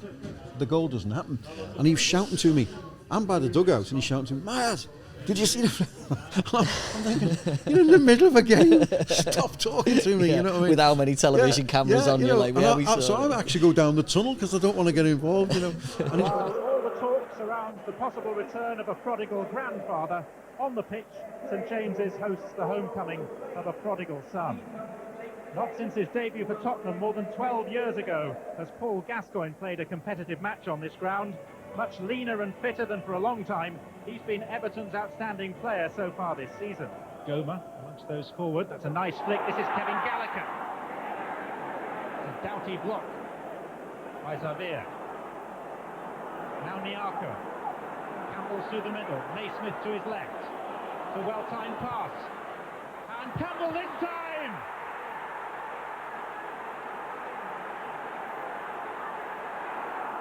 the goal doesn't happen. And he was shouting to me, I'm by the dugout, and he's shouting to me, "Myers, did you see the flick?" I'm thinking, you're in the middle of a game. Stop talking to me, you know what I mean? With how many television cameras on you? So I actually go down the tunnel because I don't want to get involved, And all the talks around the possible return of a prodigal grandfather, on the pitch, St James's hosts the homecoming of a prodigal son. Not since his debut for Tottenham more than 12 years ago has Paul Gascoigne played a competitive match on this ground. Much leaner and fitter than for a long time, he's been Everton's outstanding player so far this season. Goma amongst those forward. That's a nice flick. This is Kevin Gallagher. It's a doughty block by Xavier. Now Niako. Campbell through the middle. Naismith to his left. It's a well-timed pass. And Campbell this time!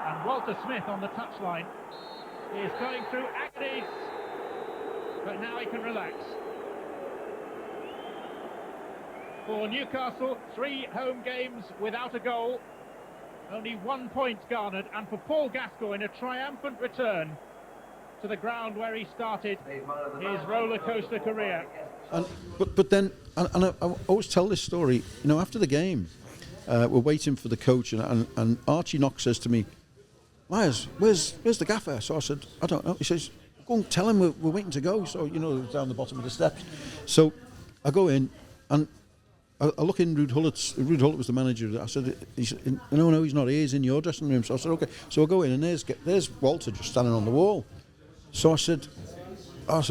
And Walter Smith on the touchline is going through agonies, but now he can relax. For Newcastle, 3 home games without a goal, only 1 point garnered, and for Paul Gascoigne, a triumphant return to the ground where he started his roller coaster career. But then I always tell this story. You know, after the game, we're waiting for the coach, and Archie Knox says to me, "Myers, where's the gaffer?" So I said, "I don't know." He says, "Go and tell him we're waiting to go." So, you know, down the bottom of the steps. So I go in and I look in Ruud Hullet was the manager. I said, no, he's not here. He's in your dressing room. So I said, okay. So I go in and there's Walter just standing on the wall. So I said, all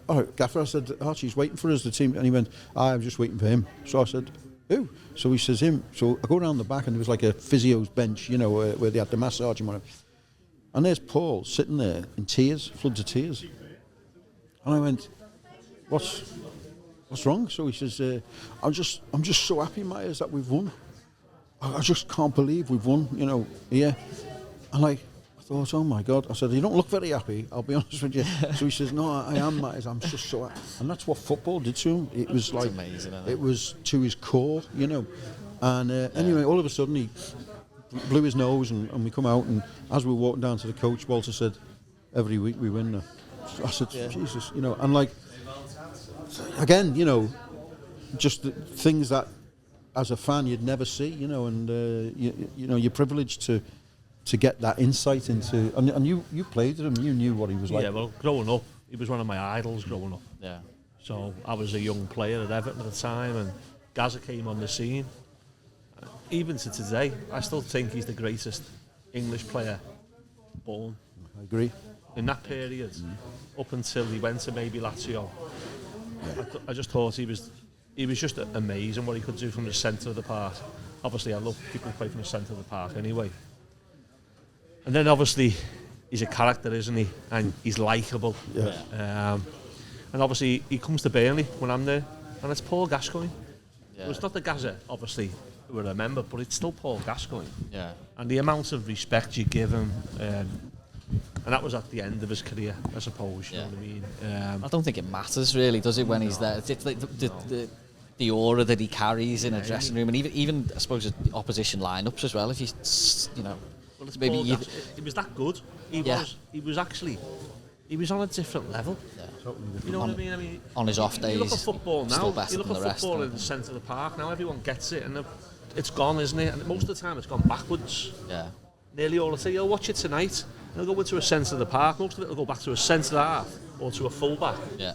right, gaffer. I said, Archie's waiting for us, the team. And he went, I'm just waiting for him. So I said, who? So he says, him. So I go around the back and there was like a physio's bench, you know, where they had the massage and whatever. And there's Paul sitting there in tears, floods of tears. And I went, what's wrong? So he says, I'm just so happy, Myers, that we've won. I just can't believe we've won, you know, yeah. And I thought, oh my God. I said, you don't look very happy, I'll be honest with you. So he says, no, I am, Myers, I'm just so happy. And that's what football did to him. It was like, amazing, it was to his core, you know. And anyway, all of a sudden he blew his nose and we come out, and as we were walking down to the coach, Walter said, every week we win now. So I said, Jesus, you know, and like, again, you know, just things that as a fan you'd never see, you know, and you know, you're privileged to get that insight into, and you played with him, you knew what he was like. Yeah, well, growing up, he was one of my idols growing up. Yeah. So I was a young player at Everton at the time, and Gazza came on the scene. Even to today, I still think he's the greatest English player born. I agree. In that period, up until he went to maybe Lazio, I just thought he was just amazing what he could do from the centre of the park. Obviously, I love people who play from the centre of the park anyway. And then obviously, he's a character, isn't he? And he's likeable. Yeah. And obviously, he comes to Burnley when I'm there, and it's Paul Gascoigne. Yeah. Well, it's not the Gazza, obviously, who I remember, but it's still Paul Gascoigne. Yeah. And the amount of respect you give him, and that was at the end of his career, I suppose. You know what I mean? I don't think it matters really, does it, when he's there? It's like the aura that he carries in a dressing room, and even I suppose the opposition lineups as well. If you know, well, it's maybe he was that good. He was on a different level. Yeah. You know what I mean? I mean, on his off days, you look at football now. You look at football in the centre of the park now. Everyone gets it, and it's gone, isn't it? And most of the time, it's gone backwards. Yeah. Nearly all the say, "You'll watch it tonight." They'll go into a centre of the park. Most of it will go back to a centre half or to a fullback. Yeah.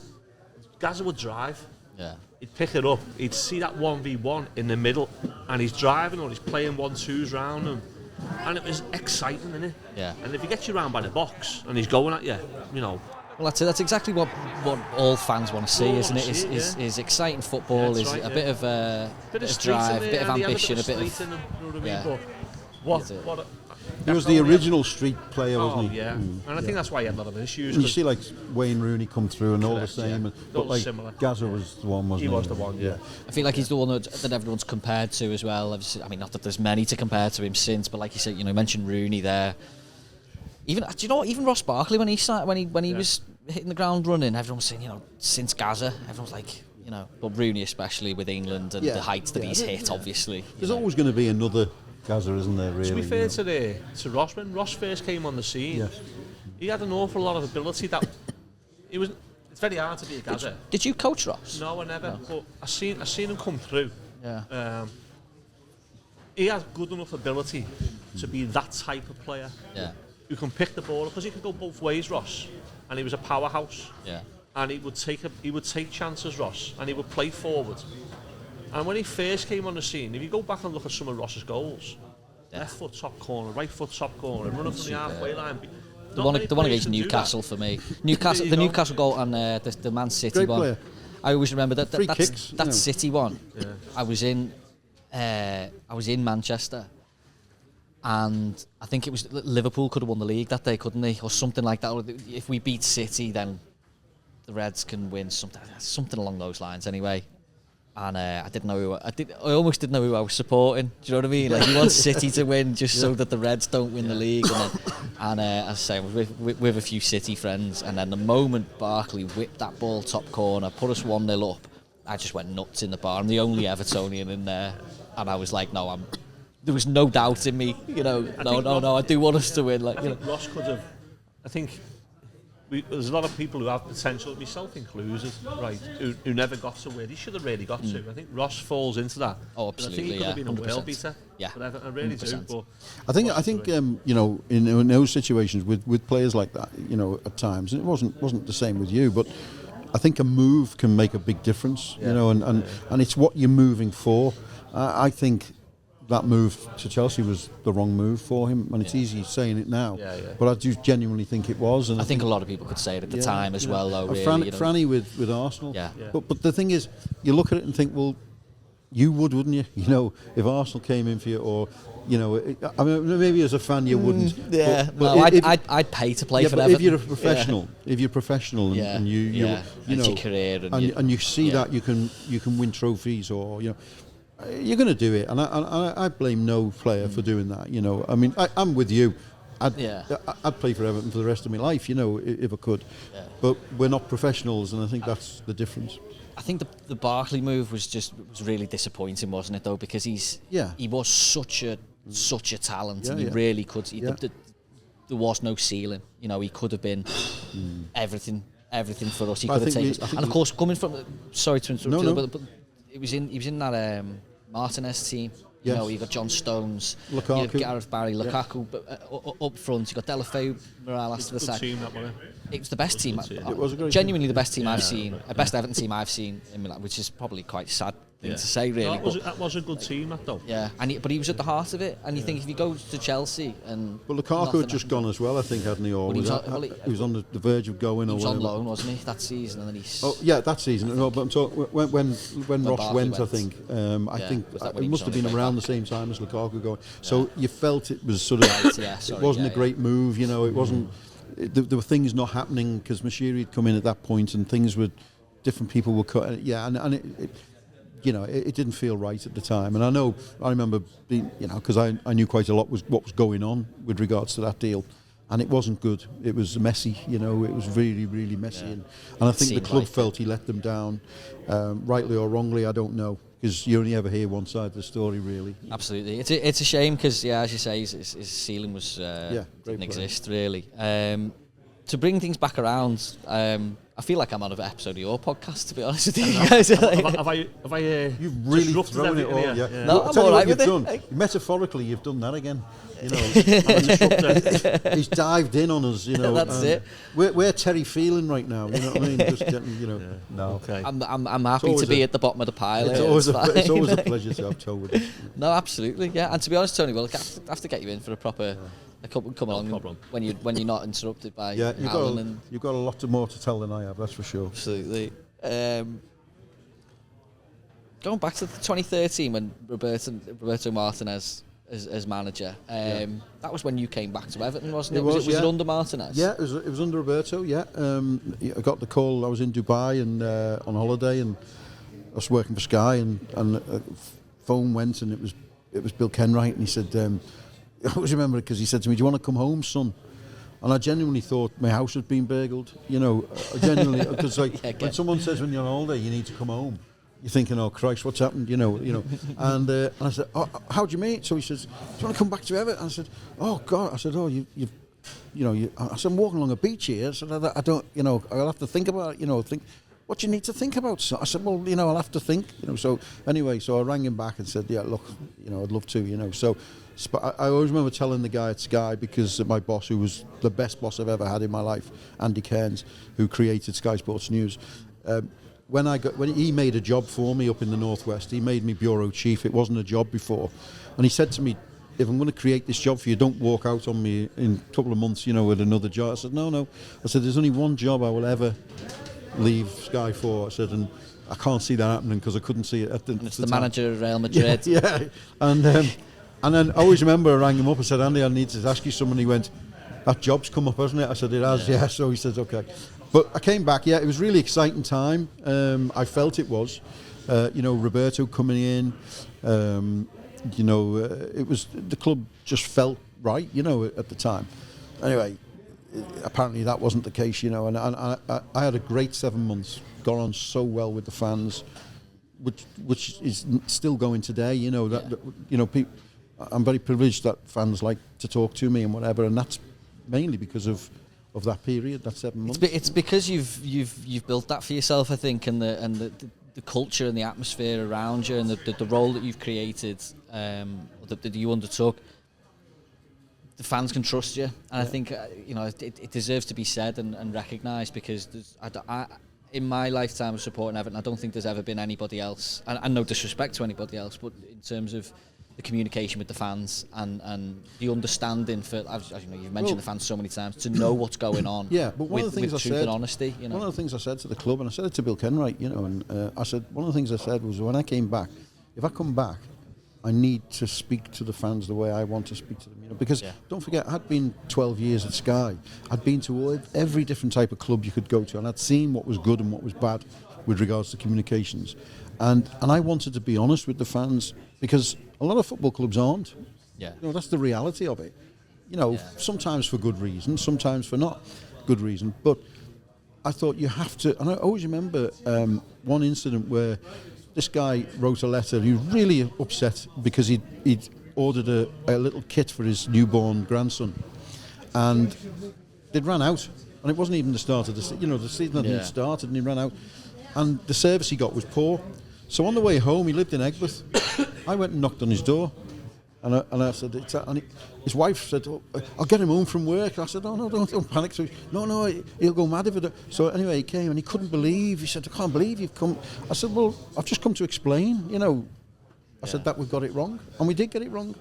Gazza would drive. Yeah. He'd pick it up. He'd see that 1v1 in the middle, and he's driving or he's playing 1-2s round him. And it was exciting, innit? Yeah. And if he gets you round by the box and he's going at you, you know. Well, that's it. That's exactly what all fans want to see, isn't it? Is exciting football, is a bit of drive, a bit of ambition, a bit of. What he was the original street player, wasn't he? Yeah. And I think that's why he had a lot of issues. And you see like Wayne Rooney come through and all the same, but like similar. Gazza was the one, wasn't he? He was the one, yeah. I feel like he's the one that everyone's compared to as well. I mean, not that there's many to compare to him since, but like you said, you know, you mentioned Rooney there. Even, do you know what? Even Ross Barkley, when he was hitting the ground running, everyone was saying, you know, since Gazza, everyone's like, you know, but Rooney especially with England and the heights that he's hit, obviously. There's always going to be another Gazza, isn't there, really? To be fair to Ross, when Ross first came on the scene, he had an awful lot of ability that it's very hard to be a Gazza. Did you coach Ross? No, I never. No. But I seen him come through. Yeah. He has good enough ability to be that type of player. Yeah. Who can pick the ball, because he could go both ways, Ross. And he was a powerhouse. Yeah. And he would take chances, Ross, and he would play forward. And when he first came on the scene, if you go back and look at some of Ross's goals, left foot top corner, right foot top corner, running from the halfway line. The one against Newcastle for me. The Newcastle goal and the Man City Great one. Player. I always remember that Kicks, that City one. Yeah. I was in Manchester, and I think it was Liverpool could have won the league that day, couldn't they, or something like that. Or if we beat City, then the Reds can win something along those lines. Anyway. And I didn't know I almost didn't know who I was supporting. Do you know what I mean? Like, you want City to win just so that the Reds don't win the league. And as I say, I was with a few City friends. And then the moment Barkley whipped that ball top corner, put us 1-0 up, I just went nuts in the bar. I'm the only Evertonian in there, and I was like, no, there was no doubt in me. You know, no, I do want us to win. Like, I think Ross could have. I think. There's a lot of people who have potential, myself included, right, who never got to where he should have really got to. I think Ross falls into that. Oh, absolutely, I think he could have been a world beater. Yeah, but I really 100%. Do. But I think you know, in those situations with players like that, you know, at times, and it wasn't the same with you, but I think a move can make a big difference. You know, and it's what you're moving for. I think that move to Chelsea was the wrong move for him, and it's easy saying it now, but I do genuinely think it was. And I think a lot of people could say it at the time as well, though. Really, Franny with Arsenal. But the thing is, you look at it and think, well, you would, wouldn't you? You know, if Arsenal came in for you, or you know, I mean, maybe as a fan you wouldn't. I'd pay to play for Everton. If you're a professional, and you know, your career and you see that you can win trophies, or you know. You're going to do it, and I blame no player for doing that. You know, I mean, I'm with you. I'd play for Everton for the rest of my life, you know, if I could. Yeah. But we're not professionals, and I think that's the difference. I think the Barkley move was really disappointing, wasn't it? Though, because he was such a talent, and he really could. There was no ceiling. You know, he could have been everything for us. He could have taken, and of course, coming from. Sorry to interrupt you, but he was in that Martinez team. You know, you got John Stones, Lukaku. You got Gareth Barry, Lukaku, but up front you got Delafeu, Morales to the side. It was the best team. It was a great genuinely the best team I've seen, best Everton team I've seen in Milan, which is probably quite sad thing to say, really. No, that was a good team, that though. Yeah, but he was at the heart of it. And you think if you go to Chelsea and but Lukaku had just gone as well, I think, hadn't he? Or he was on the verge of going. He was on loan, wasn't he, that season? And then that season. No, but I'm talking when Ross went, I think. I think it must have been around the same time as Lukaku going. So you felt it was sort of. It wasn't a great move, you know. It wasn't. There were things not happening because Mashiri had come in at that point, and things were different. People were cut. Yeah, and it you know, it didn't feel right at the time. And I remember being, you know, because I knew quite a lot was what was going on with regards to that deal, and it wasn't good. It was messy, you know. It was really, really messy, and I think the club felt he let them down, rightly or wrongly. I don't know, because you only ever hear one side of the story, really. Absolutely, it's a shame because, as you say, his ceiling was didn't exist really. To bring things back around, I feel like I'm on an episode of your podcast, to be honest with you guys. have I you've really thrown it all. Yeah. No, I'm all right with it. Metaphorically, you've done that again. You know, he's dived in on us. You know, that's it. We're Terry feeling right now. You know what I mean? Just getting, you know. Yeah. No, okay. I'm happy to be at the bottom of the pile. It's always a pleasure to have Toe with us. No, absolutely, yeah. And to be honest, Tony, we'll have to get you in for a proper. Come along when you're not interrupted by Alan. You've got a lot more to tell than I have, that's for sure. Absolutely. Going back to 2013 when Roberto Martinez as manager, that was when you came back to Everton, wasn't it? Was it under Martinez? Yeah, it was under Roberto. Yeah, I got the call. I was in Dubai and on holiday, and I was working for Sky, and phone went, and it was Bill Kenwright, and he said. I always remember it because he said to me, "Do you want to come home, son?" And I genuinely thought my house had been burgled. You know, genuinely, because when someone says when you're on holiday you need to come home, you're thinking, "Oh Christ, what's happened?" You know. And I said, "Oh, how'd you meet?" So he says, "Do you want to come back to Everton?" I said, "Oh God!" I said, "Oh, I said, I'm walking along a beach here." I said, "I don't, you know, I'll have to think about it. You know, think." What do you need to think about? So I said, well, you know, I'll have to think. You know, so anyway, so I rang him back and said, yeah, look, you know, I'd love to, you know. So I always remember telling the guy at Sky, because my boss, who was the best boss I've ever had in my life, Andy Cairns, who created Sky Sports News, when he made a job for me up in the Northwest, he made me bureau chief. It wasn't a job before, and he said to me, if I'm going to create this job for you, don't walk out on me in a couple of months, with another job. I said, no. I said, there's only one job I will ever leave Sky for. I said, and I can't see that happening because I couldn't see it at the It's the manager of Real Madrid. Yeah. And then I always remember I rang him up and said, Andy, I need to ask you something. He went, that job's come up, hasn't it? I said, it has, yeah. So he said, okay. But I came back, it was a really exciting time. I felt it was. Roberto coming in, it was, the club just felt right, at the time. Anyway, apparently that wasn't the case, and I had a great 7 months, got on so well with the fans, which is still going today, people, I'm very privileged that fans like to talk to me and whatever, and that's mainly because of that period, that 7 months. It's because you've built that for yourself, I think, and the culture and the atmosphere around you, and the role that you've created, that you undertook. The fans can trust you, and I think it deserves to be said and recognised, because in my lifetime of supporting Everton, I don't think there's ever been anybody else, and no disrespect to anybody else, but in terms of the communication with the fans and the understanding for, as you've mentioned the fans so many times, to know what's going on. Yeah, but one of the things I truth said, and honesty. One of the things I said to the club, and I said it to Bill Kenwright, and I said one of the things I said was, when I came back, if I come back, I need to speak to the fans the way I want to speak to them, because don't forget, I'd been 12 years at Sky. I'd been to every different type of club you could go to, and I'd seen what was good and what was bad with regards to communications. And I wanted to be honest with the fans, because a lot of football clubs aren't. Yeah. That's the reality of it. Sometimes for good reason, sometimes for not good reason. But I thought you have to, and I always remember one incident where this guy wrote a letter. He was really upset because he'd ordered a little kit for his newborn grandson, and they'd ran out, and it wasn't even the start of the season. The season hadn't even started, and he ran out, and the service he got was poor. So on the way home, he lived in Egberth. I went and knocked on his door, and I said, his wife said, I'll get him home from work. I said, no, don't panic. So no, he'll go mad if it. So anyway, he came, and he couldn't believe. He said, I can't believe you've come. I said, well, I've just come to explain. I said that we've got it wrong, and we did get it wrong.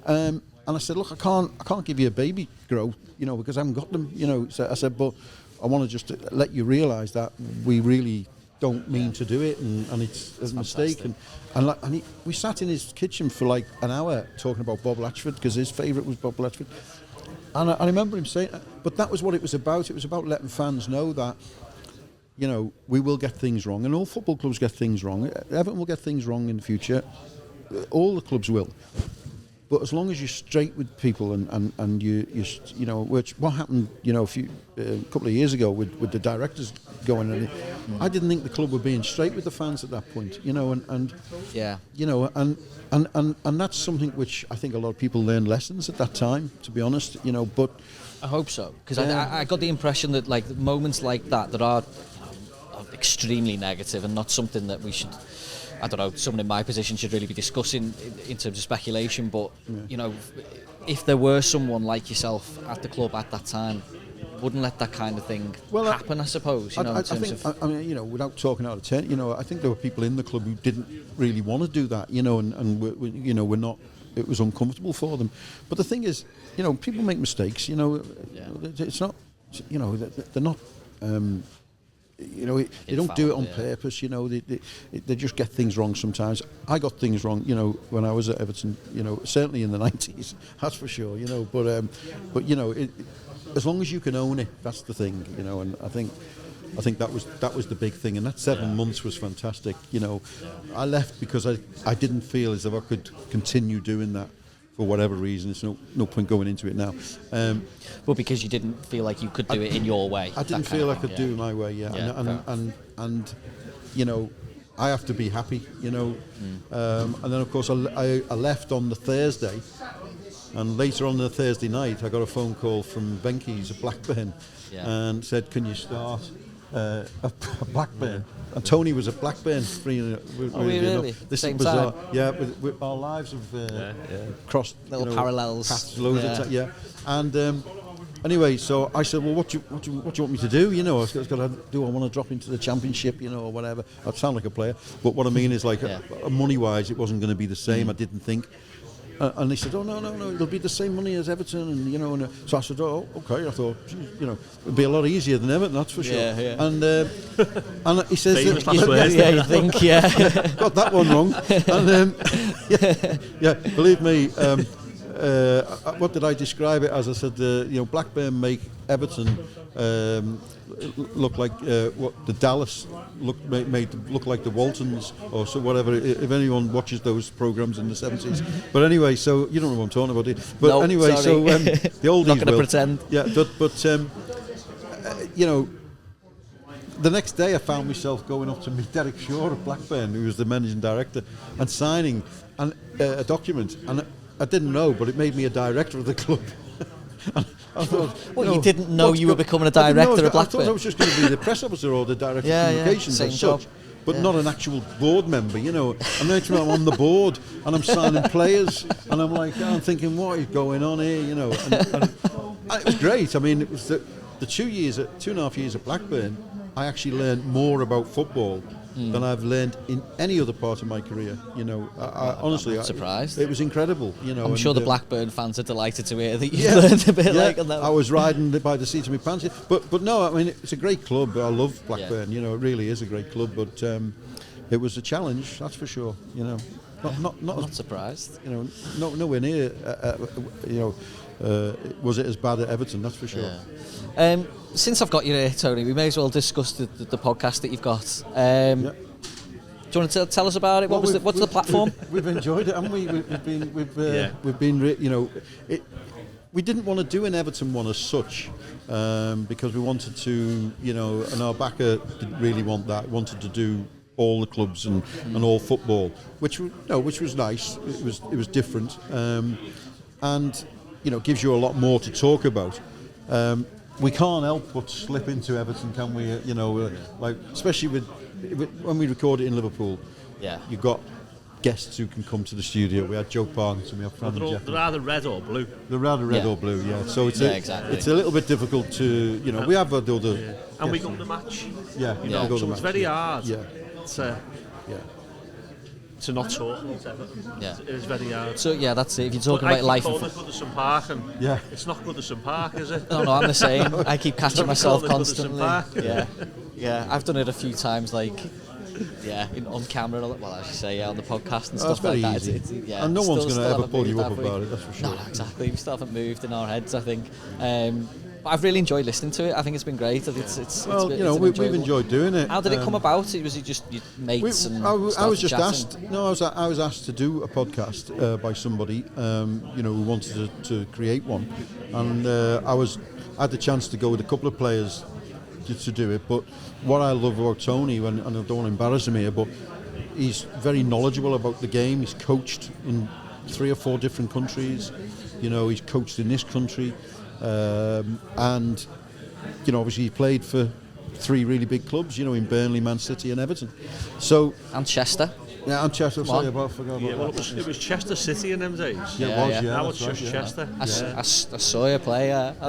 And I said, look, I can't give you a baby grow, because I haven't got them. So I said, but I want to just let you realise that we really don't mean to do it, and it's a mistake. And we sat in his kitchen for like an hour talking about Bob Latchford, because his favourite was Bob Latchford. And I remember him saying, but that was what it was about. It was about letting fans know that, we will get things wrong, and all football clubs get things wrong. Everton will get things wrong in the future. All the clubs will. But as long as you're straight with people, and you which what happened, a couple of years ago with the directors going, and I didn't think the club were being straight with the fans at that point, and that's something which I think a lot of people learned lessons at that time, to be honest, but I hope so, because I got the impression that like moments like that are extremely negative and not something that we should, I don't know, someone in my position should really be discussing in terms of speculation, but if there were someone like yourself at the club at that time, wouldn't let that kind of thing happen, I suppose. I think, without talking out of turn, I think there were people in the club who didn't really want to do that, and we're not. It was uncomfortable for them. But the thing is, people make mistakes. It's not. They're not. They don't do it on purpose. They just get things wrong sometimes. I got things wrong, when I was at Everton. Certainly in the 90s, that's for sure. But as long as you can own it, that's the thing. And I think that was the big thing. And that 7 months was fantastic. I left because I didn't feel as if I could continue doing that. For whatever reason, it's no point going into it now. But because you didn't feel like you could do it in your way. I didn't feel I could do it my way, and I have to be happy, and then of course I left on the Thursday, and later on the Thursday night I got a phone call from Venky's at Blackburn, and said, can you start? a Blackburn. And Tony was a Blackburn. Really? This Same is bizarre. time? Yeah, with our lives have crossed Little parallels. Paths loads of time, yeah. And anyway, so I said, well, what do you want me to do? I was got to do. I want to drop into the Championship, or whatever. I sound like a player, but what I mean is like money-wise, it wasn't going to be the same. I didn't think. And they said, oh, no, it'll be the same money as Everton. And, so I said, oh, okay. I thought, it'd be a lot easier than Everton, that's for sure. Yeah. And he says, you think, got that one wrong. And believe me, what did I describe it as? I said, Blackburn make Everton look like what the Dallas made look like the Waltons or so whatever. If anyone watches those programs in the 70s, but anyway, so you don't know what I'm talking about, do you? But no, anyway, sorry. so the oldies not going to will pretend. Yeah, but the next day I found myself going up to meet Derek Shaw at Blackburn, who was the managing director, and signing a document, and I didn't know, but it made me a director of the club. I thought, you didn't know you were becoming a director of Blackburn? I thought I was just going to be the press officer or the director of communications as such, but not an actual board member, And next time I'm on the board and I'm signing players, and I'm like, I'm thinking, what is going on here, And it was great. I mean, it was the 2.5 years at Blackburn, I actually learned more about football than I've learned in any other part of my career. Honestly, I'm surprised. It was incredible. I'm sure the Blackburn fans are delighted to hear that you learned a bit like on that. I was riding by the seat of my pants. But no, I mean, it's a great club. I love Blackburn. It really is a great club. But it was a challenge, that's for sure. Not surprised. Nowhere near. Was it as bad at Everton? That's for sure. Yeah. Since I've got you here, Tony, we may as well discuss the podcast that you've got. Do you want to tell us about it? What's the platform? We've enjoyed it, haven't we? We didn't want to do an Everton one as such because we wanted to, and our backer didn't really want that. Wanted to do all the clubs and all football, which was nice. It was different, and gives you a lot more to talk about. We can't help but slip into Everton, can we? Like especially when we record it in Liverpool. Yeah, you've got guests who can come to the studio. We had Joe Parkinson, we have Fran and Jeff. They're either red or blue. They're either red or blue, yeah. So it's exactly. It's a little bit difficult to, we have the other. And we go to the match. Yeah, so it's very hard. Yeah. To not talk about Everton. Yeah. It is very hard. So that's it. If you're talking about life, Goodison Park, and it's not Goodison Park, is it? No, I'm the same. I keep catching myself constantly. Yeah. I've done it a few times, on camera. Well, as you say, on the podcast and stuff like that. Easy. And no one's going to ever pull you up about it. That's for sure. No, exactly. We still haven't moved in our heads, I think. But I've really enjoyed listening to it. I think it's been great. We've enjoyed doing it. How did it come about? Was it just your mates I was just asked. No, I was asked to do a podcast by somebody, who wanted to create one, and I had the chance to go with a couple of players to do it. But what I love about Tony, and I don't want to embarrass him here, but he's very knowledgeable about the game. He's coached in 3 or 4 different countries. He's coached in this country. And obviously he played for 3 really big clubs, in Burnley, Man City and Everton. And Chester. Yeah, and Chester. Sorry, I forgot about that. It was Chester City in them days. Yeah, it was. Now it's just Chester. I saw you play. Do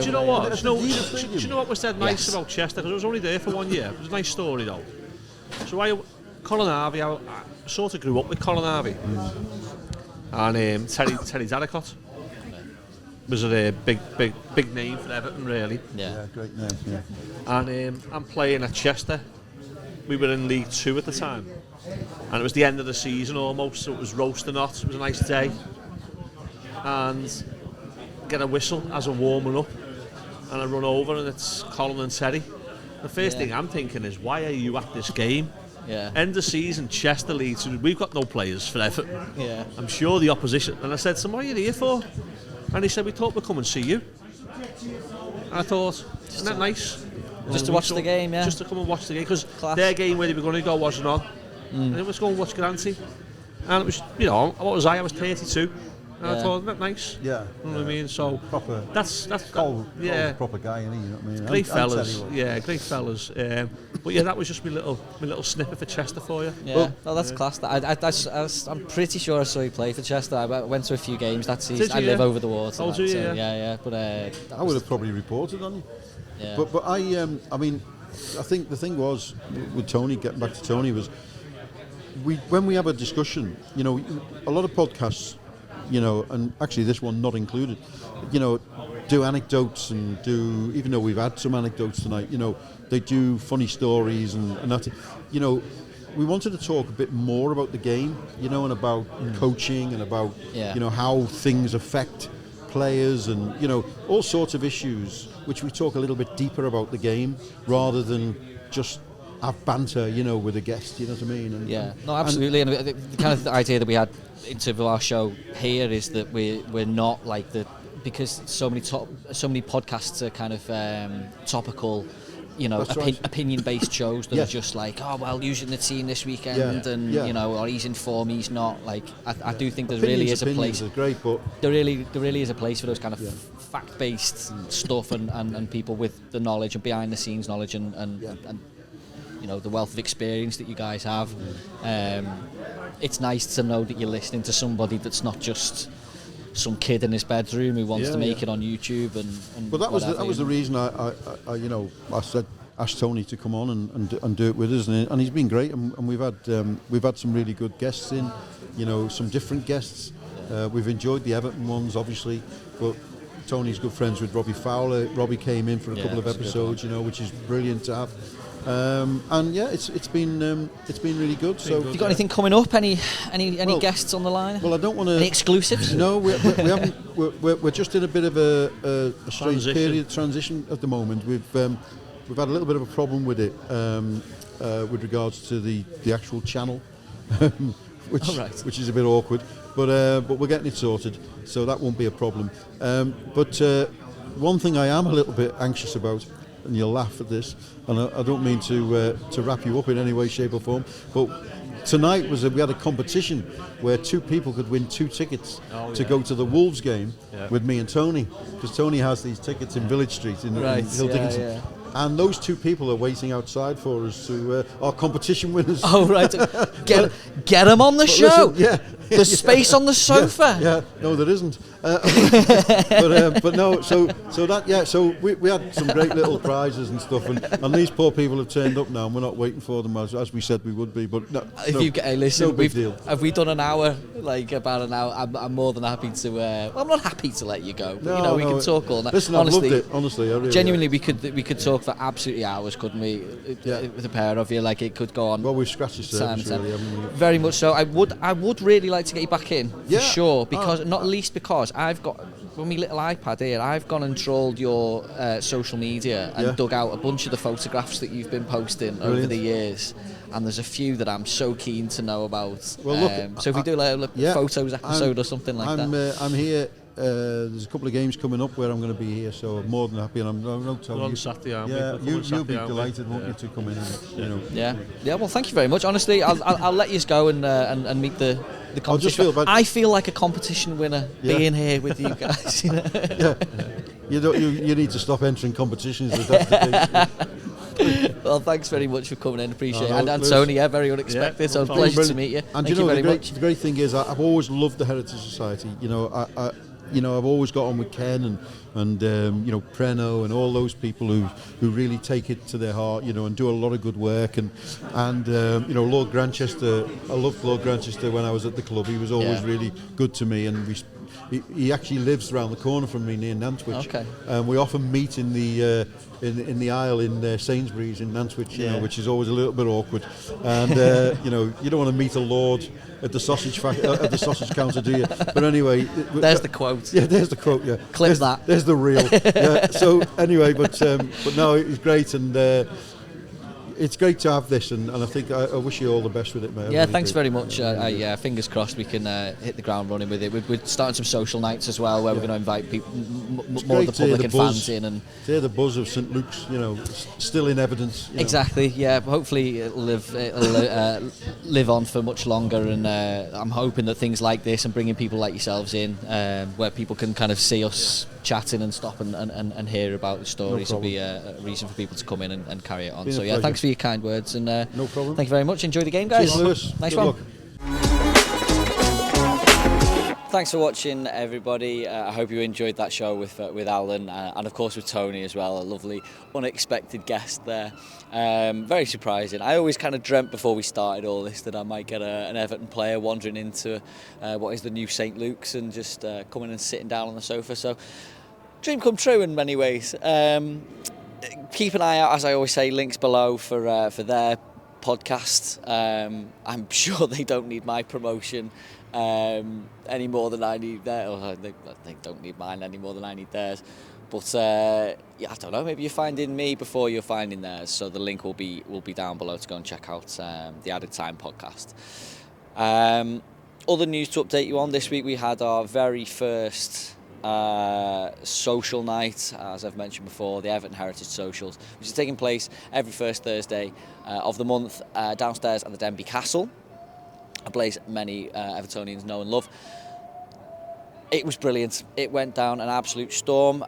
you know what? Do you know what was said nice about Chester? Because I was only there for 1 year. It was a nice story though. So Colin Harvey, I sort of grew up with Colin Harvey, and Terry Darricott was a big name for Everton, really. Yeah, great name. Yeah. And I'm playing at Chester. We were in League 2 at the time, and it was the end of the season almost. So it was roast or not. It was a nice day, and get a whistle as I'm warming up, and I run over, and it's Colin and Terry. The first thing I'm thinking is, why are you at this game? Yeah. End of season, Chester League 2. We've got no players for Everton. Yeah. I'm sure the opposition. And I said to him, what are you here for? And he said, we thought we'd come and see you. And I thought, isn't that nice? Just to watch the game, yeah. Just to come and watch the game, because their game where they were going to go wasn't on. And it was going to watch Granty. And it was, what was I? I was 32. I thought, isn't that nice? Yeah. You know what I mean? So proper. That's Cole's a proper guy, isn't he? You know what I mean? Great fellas. Yeah, great fellas. But yeah, that was just my little snippet for Chester for you. Yeah, well, that's class. I'm pretty sure I saw you play for Chester. I went to a few games that season. I live over the water. Yeah. But I would have probably reported on you. Yeah. But I mean, I think the thing was with Tony, getting back to Tony, was when we have a discussion, you know, a lot of podcasts, you know, and actually this one not included, you know, do anecdotes and do, even though we've had some anecdotes tonight, you know, they do funny stories and that, you know, we wanted to talk a bit more about the game, you know, and about coaching and about, you know, how things affect players and, you know, all sorts of issues which we talk a little bit deeper about the game rather than just have banter, you know, with a guest, you know what I mean? And, no, absolutely. And the kind of the idea that we had in terms of our show here is that we're not like because so many podcasts are kind of topical, you know, opinion-based shows that are just like, oh well, using the team this weekend, you know, or he's in form, he's not. Like, I do think there really is a place. Are great, but there really is a place for those kind of fact-based stuff and people with the knowledge and behind-the-scenes knowledge and you know, the wealth of experience that you guys have. It's nice to know that you're listening to somebody that's not just some kid in his bedroom who wants to make it on YouTube and but that was the reason I you know, I said ask Tony to come on and do it with us, and he's been great, and we've had some really good guests in, you know, some different guests. We've enjoyed the Everton ones obviously, but Tony's good friends with Robbie Fowler. Robbie came in for a couple of episodes, you know, which is brilliant to have. And yeah, it's been really good. So, have you got anything coming up? Any guests on the line? Well, I don't want to. Any exclusives? No, we haven't. We're just in a bit of a strange period transition at the moment. We've had a little bit of a problem with it with regards to the actual channel, which is a bit awkward. But we're getting it sorted, so that won't be a problem. But one thing I am a little bit anxious about, and you'll laugh at this, and I don't mean to wrap you up in any way, shape or form, but tonight we had a competition where two people could win 2 tickets to go to the Wolves game with me and Tony, because Tony has these tickets in Village Street in Hill Dickinson. And those 2 people are waiting outside for us to our competition winners. Oh right, get them on the show. Listen, there's space on the sofa. No, there isn't. But no, so that so we had some great little prizes and stuff, and these poor people have turned up now, and we're not waiting for them as we said we would be. But listen, no big deal. Have we done an hour? Like about an hour? I'm more than happy to. I'm not happy to let you go. But, you know, we can talk all night. Listen, honestly, I've loved it. Honestly, I really genuinely, we could talk for absolutely hours, couldn't we? With a pair of you, like it could go on. Well, we've scratched the surface, really, haven't we? Very much so. I would really like to get you back in for sure, because not least because I've got on my little iPad here. I've gone and trawled your social media and dug out a bunch of the photographs that you've been posting over the years, and there's a few that I'm so keen to know about. Well, look, so if we do like a photos episode or something like that, I'm here. There's a couple of games coming up where I'm going to be here, so I'm more than happy. And I'm on Saturday, aren't we? You'll be delighted, won't you, to come in and, you know. Yeah. Well, thank you very much. Honestly, I'll let you go and meet the competition. I feel like a competition winner being here with you guys. You know? You need to stop entering competitions if that's the case. Well, thanks very much for coming in. Appreciate it. And Tony, very unexpected. So pleasure to meet you. And thank you very much. The great thing is, I've always loved the Heritage Society. You know, I've always got on with Ken and you know, Preno and all those people who really take it to their heart, you know, and do a lot of good work. And you know, Lord Grantchester, I loved Lord Grantchester when I was at the club. He was always really good to me, and he actually lives around the corner from me near Nantwich. Okay. We often meet in the aisle in Sainsbury's in Nantwich, you know, which is always a little bit awkward. And you know, you don't want to meet a lord at the sausage at the sausage counter, do you? But anyway, there's the quote. Yeah, there's the quote. Yeah, clip that. There's the reel. So anyway, but no, it was great, and it's great to have this, and I think I wish you all the best with it, mate. Yeah, thanks very much. Yeah, fingers crossed we can hit the ground running with it. We're starting some social nights as well, where we're going to invite people, more of the public and fans in, and hear the buzz of St Luke's, still in evidence. Exactly. Yeah, hopefully it'll live on for much longer, and I'm hoping that things like this and bringing people like yourselves in, where people can kind of see us chatting and stop and hear about the stories, will be a reason for people to come in and carry it on. So yeah, thanks for your kind words, and no problem. Thank you very much. Enjoy the game, guys. Cheers, Lewis. Nice Good one. luck. Thanks for watching, everybody. I hope you enjoyed that show with Alan and of course with Tony as well. A lovely, unexpected guest there. Very surprising. I always kind of dreamt before we started all this that I might get an Everton player wandering into what is the new St Luke's and just coming and sitting down on the sofa. So, dream come true in many ways. Keep an eye out, as I always say, links below for their podcast. I'm sure they don't need my promotion any more than I need theirs. Or they don't need mine any more than I need theirs. But yeah, I don't know. Maybe you're finding me before you're finding theirs. So the link will be down below to go and check out the Added Time podcast. Other news to update you on this week: we had our very first social night, as I've mentioned before, the Everton Heritage Socials, which is taking place every first Thursday of the month downstairs at the Denby Castle, a place many Evertonians know and love. It was brilliant. It went down an absolute storm.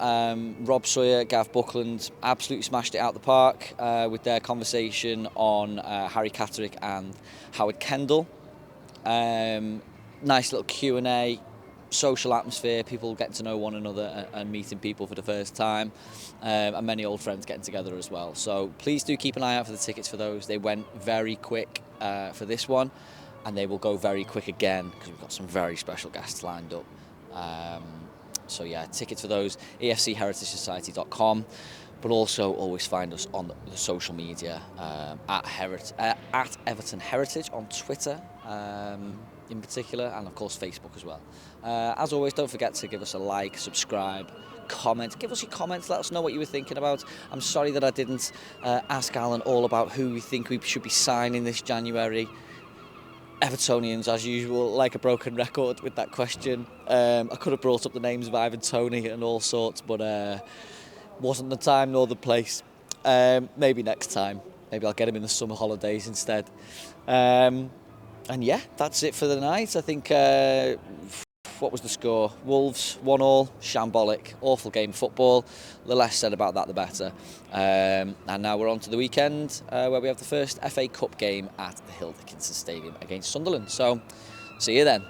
Rob Sawyer, Gav Buckland absolutely smashed it out the park with their conversation on Harry Catterick and Howard Kendall. Nice little Q&A, social atmosphere, people getting to know one another and meeting people for the first time, and many old friends getting together as well. So please do keep an eye out for the tickets for those. They went very quick for this one, and they will go very quick again because we've got some very special guests lined up. So yeah, tickets for those, efcheritagosociety.com, but also always find us on the social media at Everton Heritage on Twitter in particular, and of course Facebook as well. As always, don't forget to give us a like, subscribe, comment, give us your comments, let us know what you were thinking about. I'm sorry that I didn't ask Alan all about who we think we should be signing this January. Evertonians, as usual, like a broken record with that question. I could have brought up the names of Ivan Toney and all sorts, but wasn't the time nor the place. Maybe next time. Maybe I'll get him in the summer holidays instead. And yeah, that's it for the night. I think, what was the score? Wolves 1-1, shambolic, awful game of football. The less said about that, the better. And now we're on to the weekend where we have the first FA Cup game at the Hill Dickinson Stadium against Sunderland. So, see you then.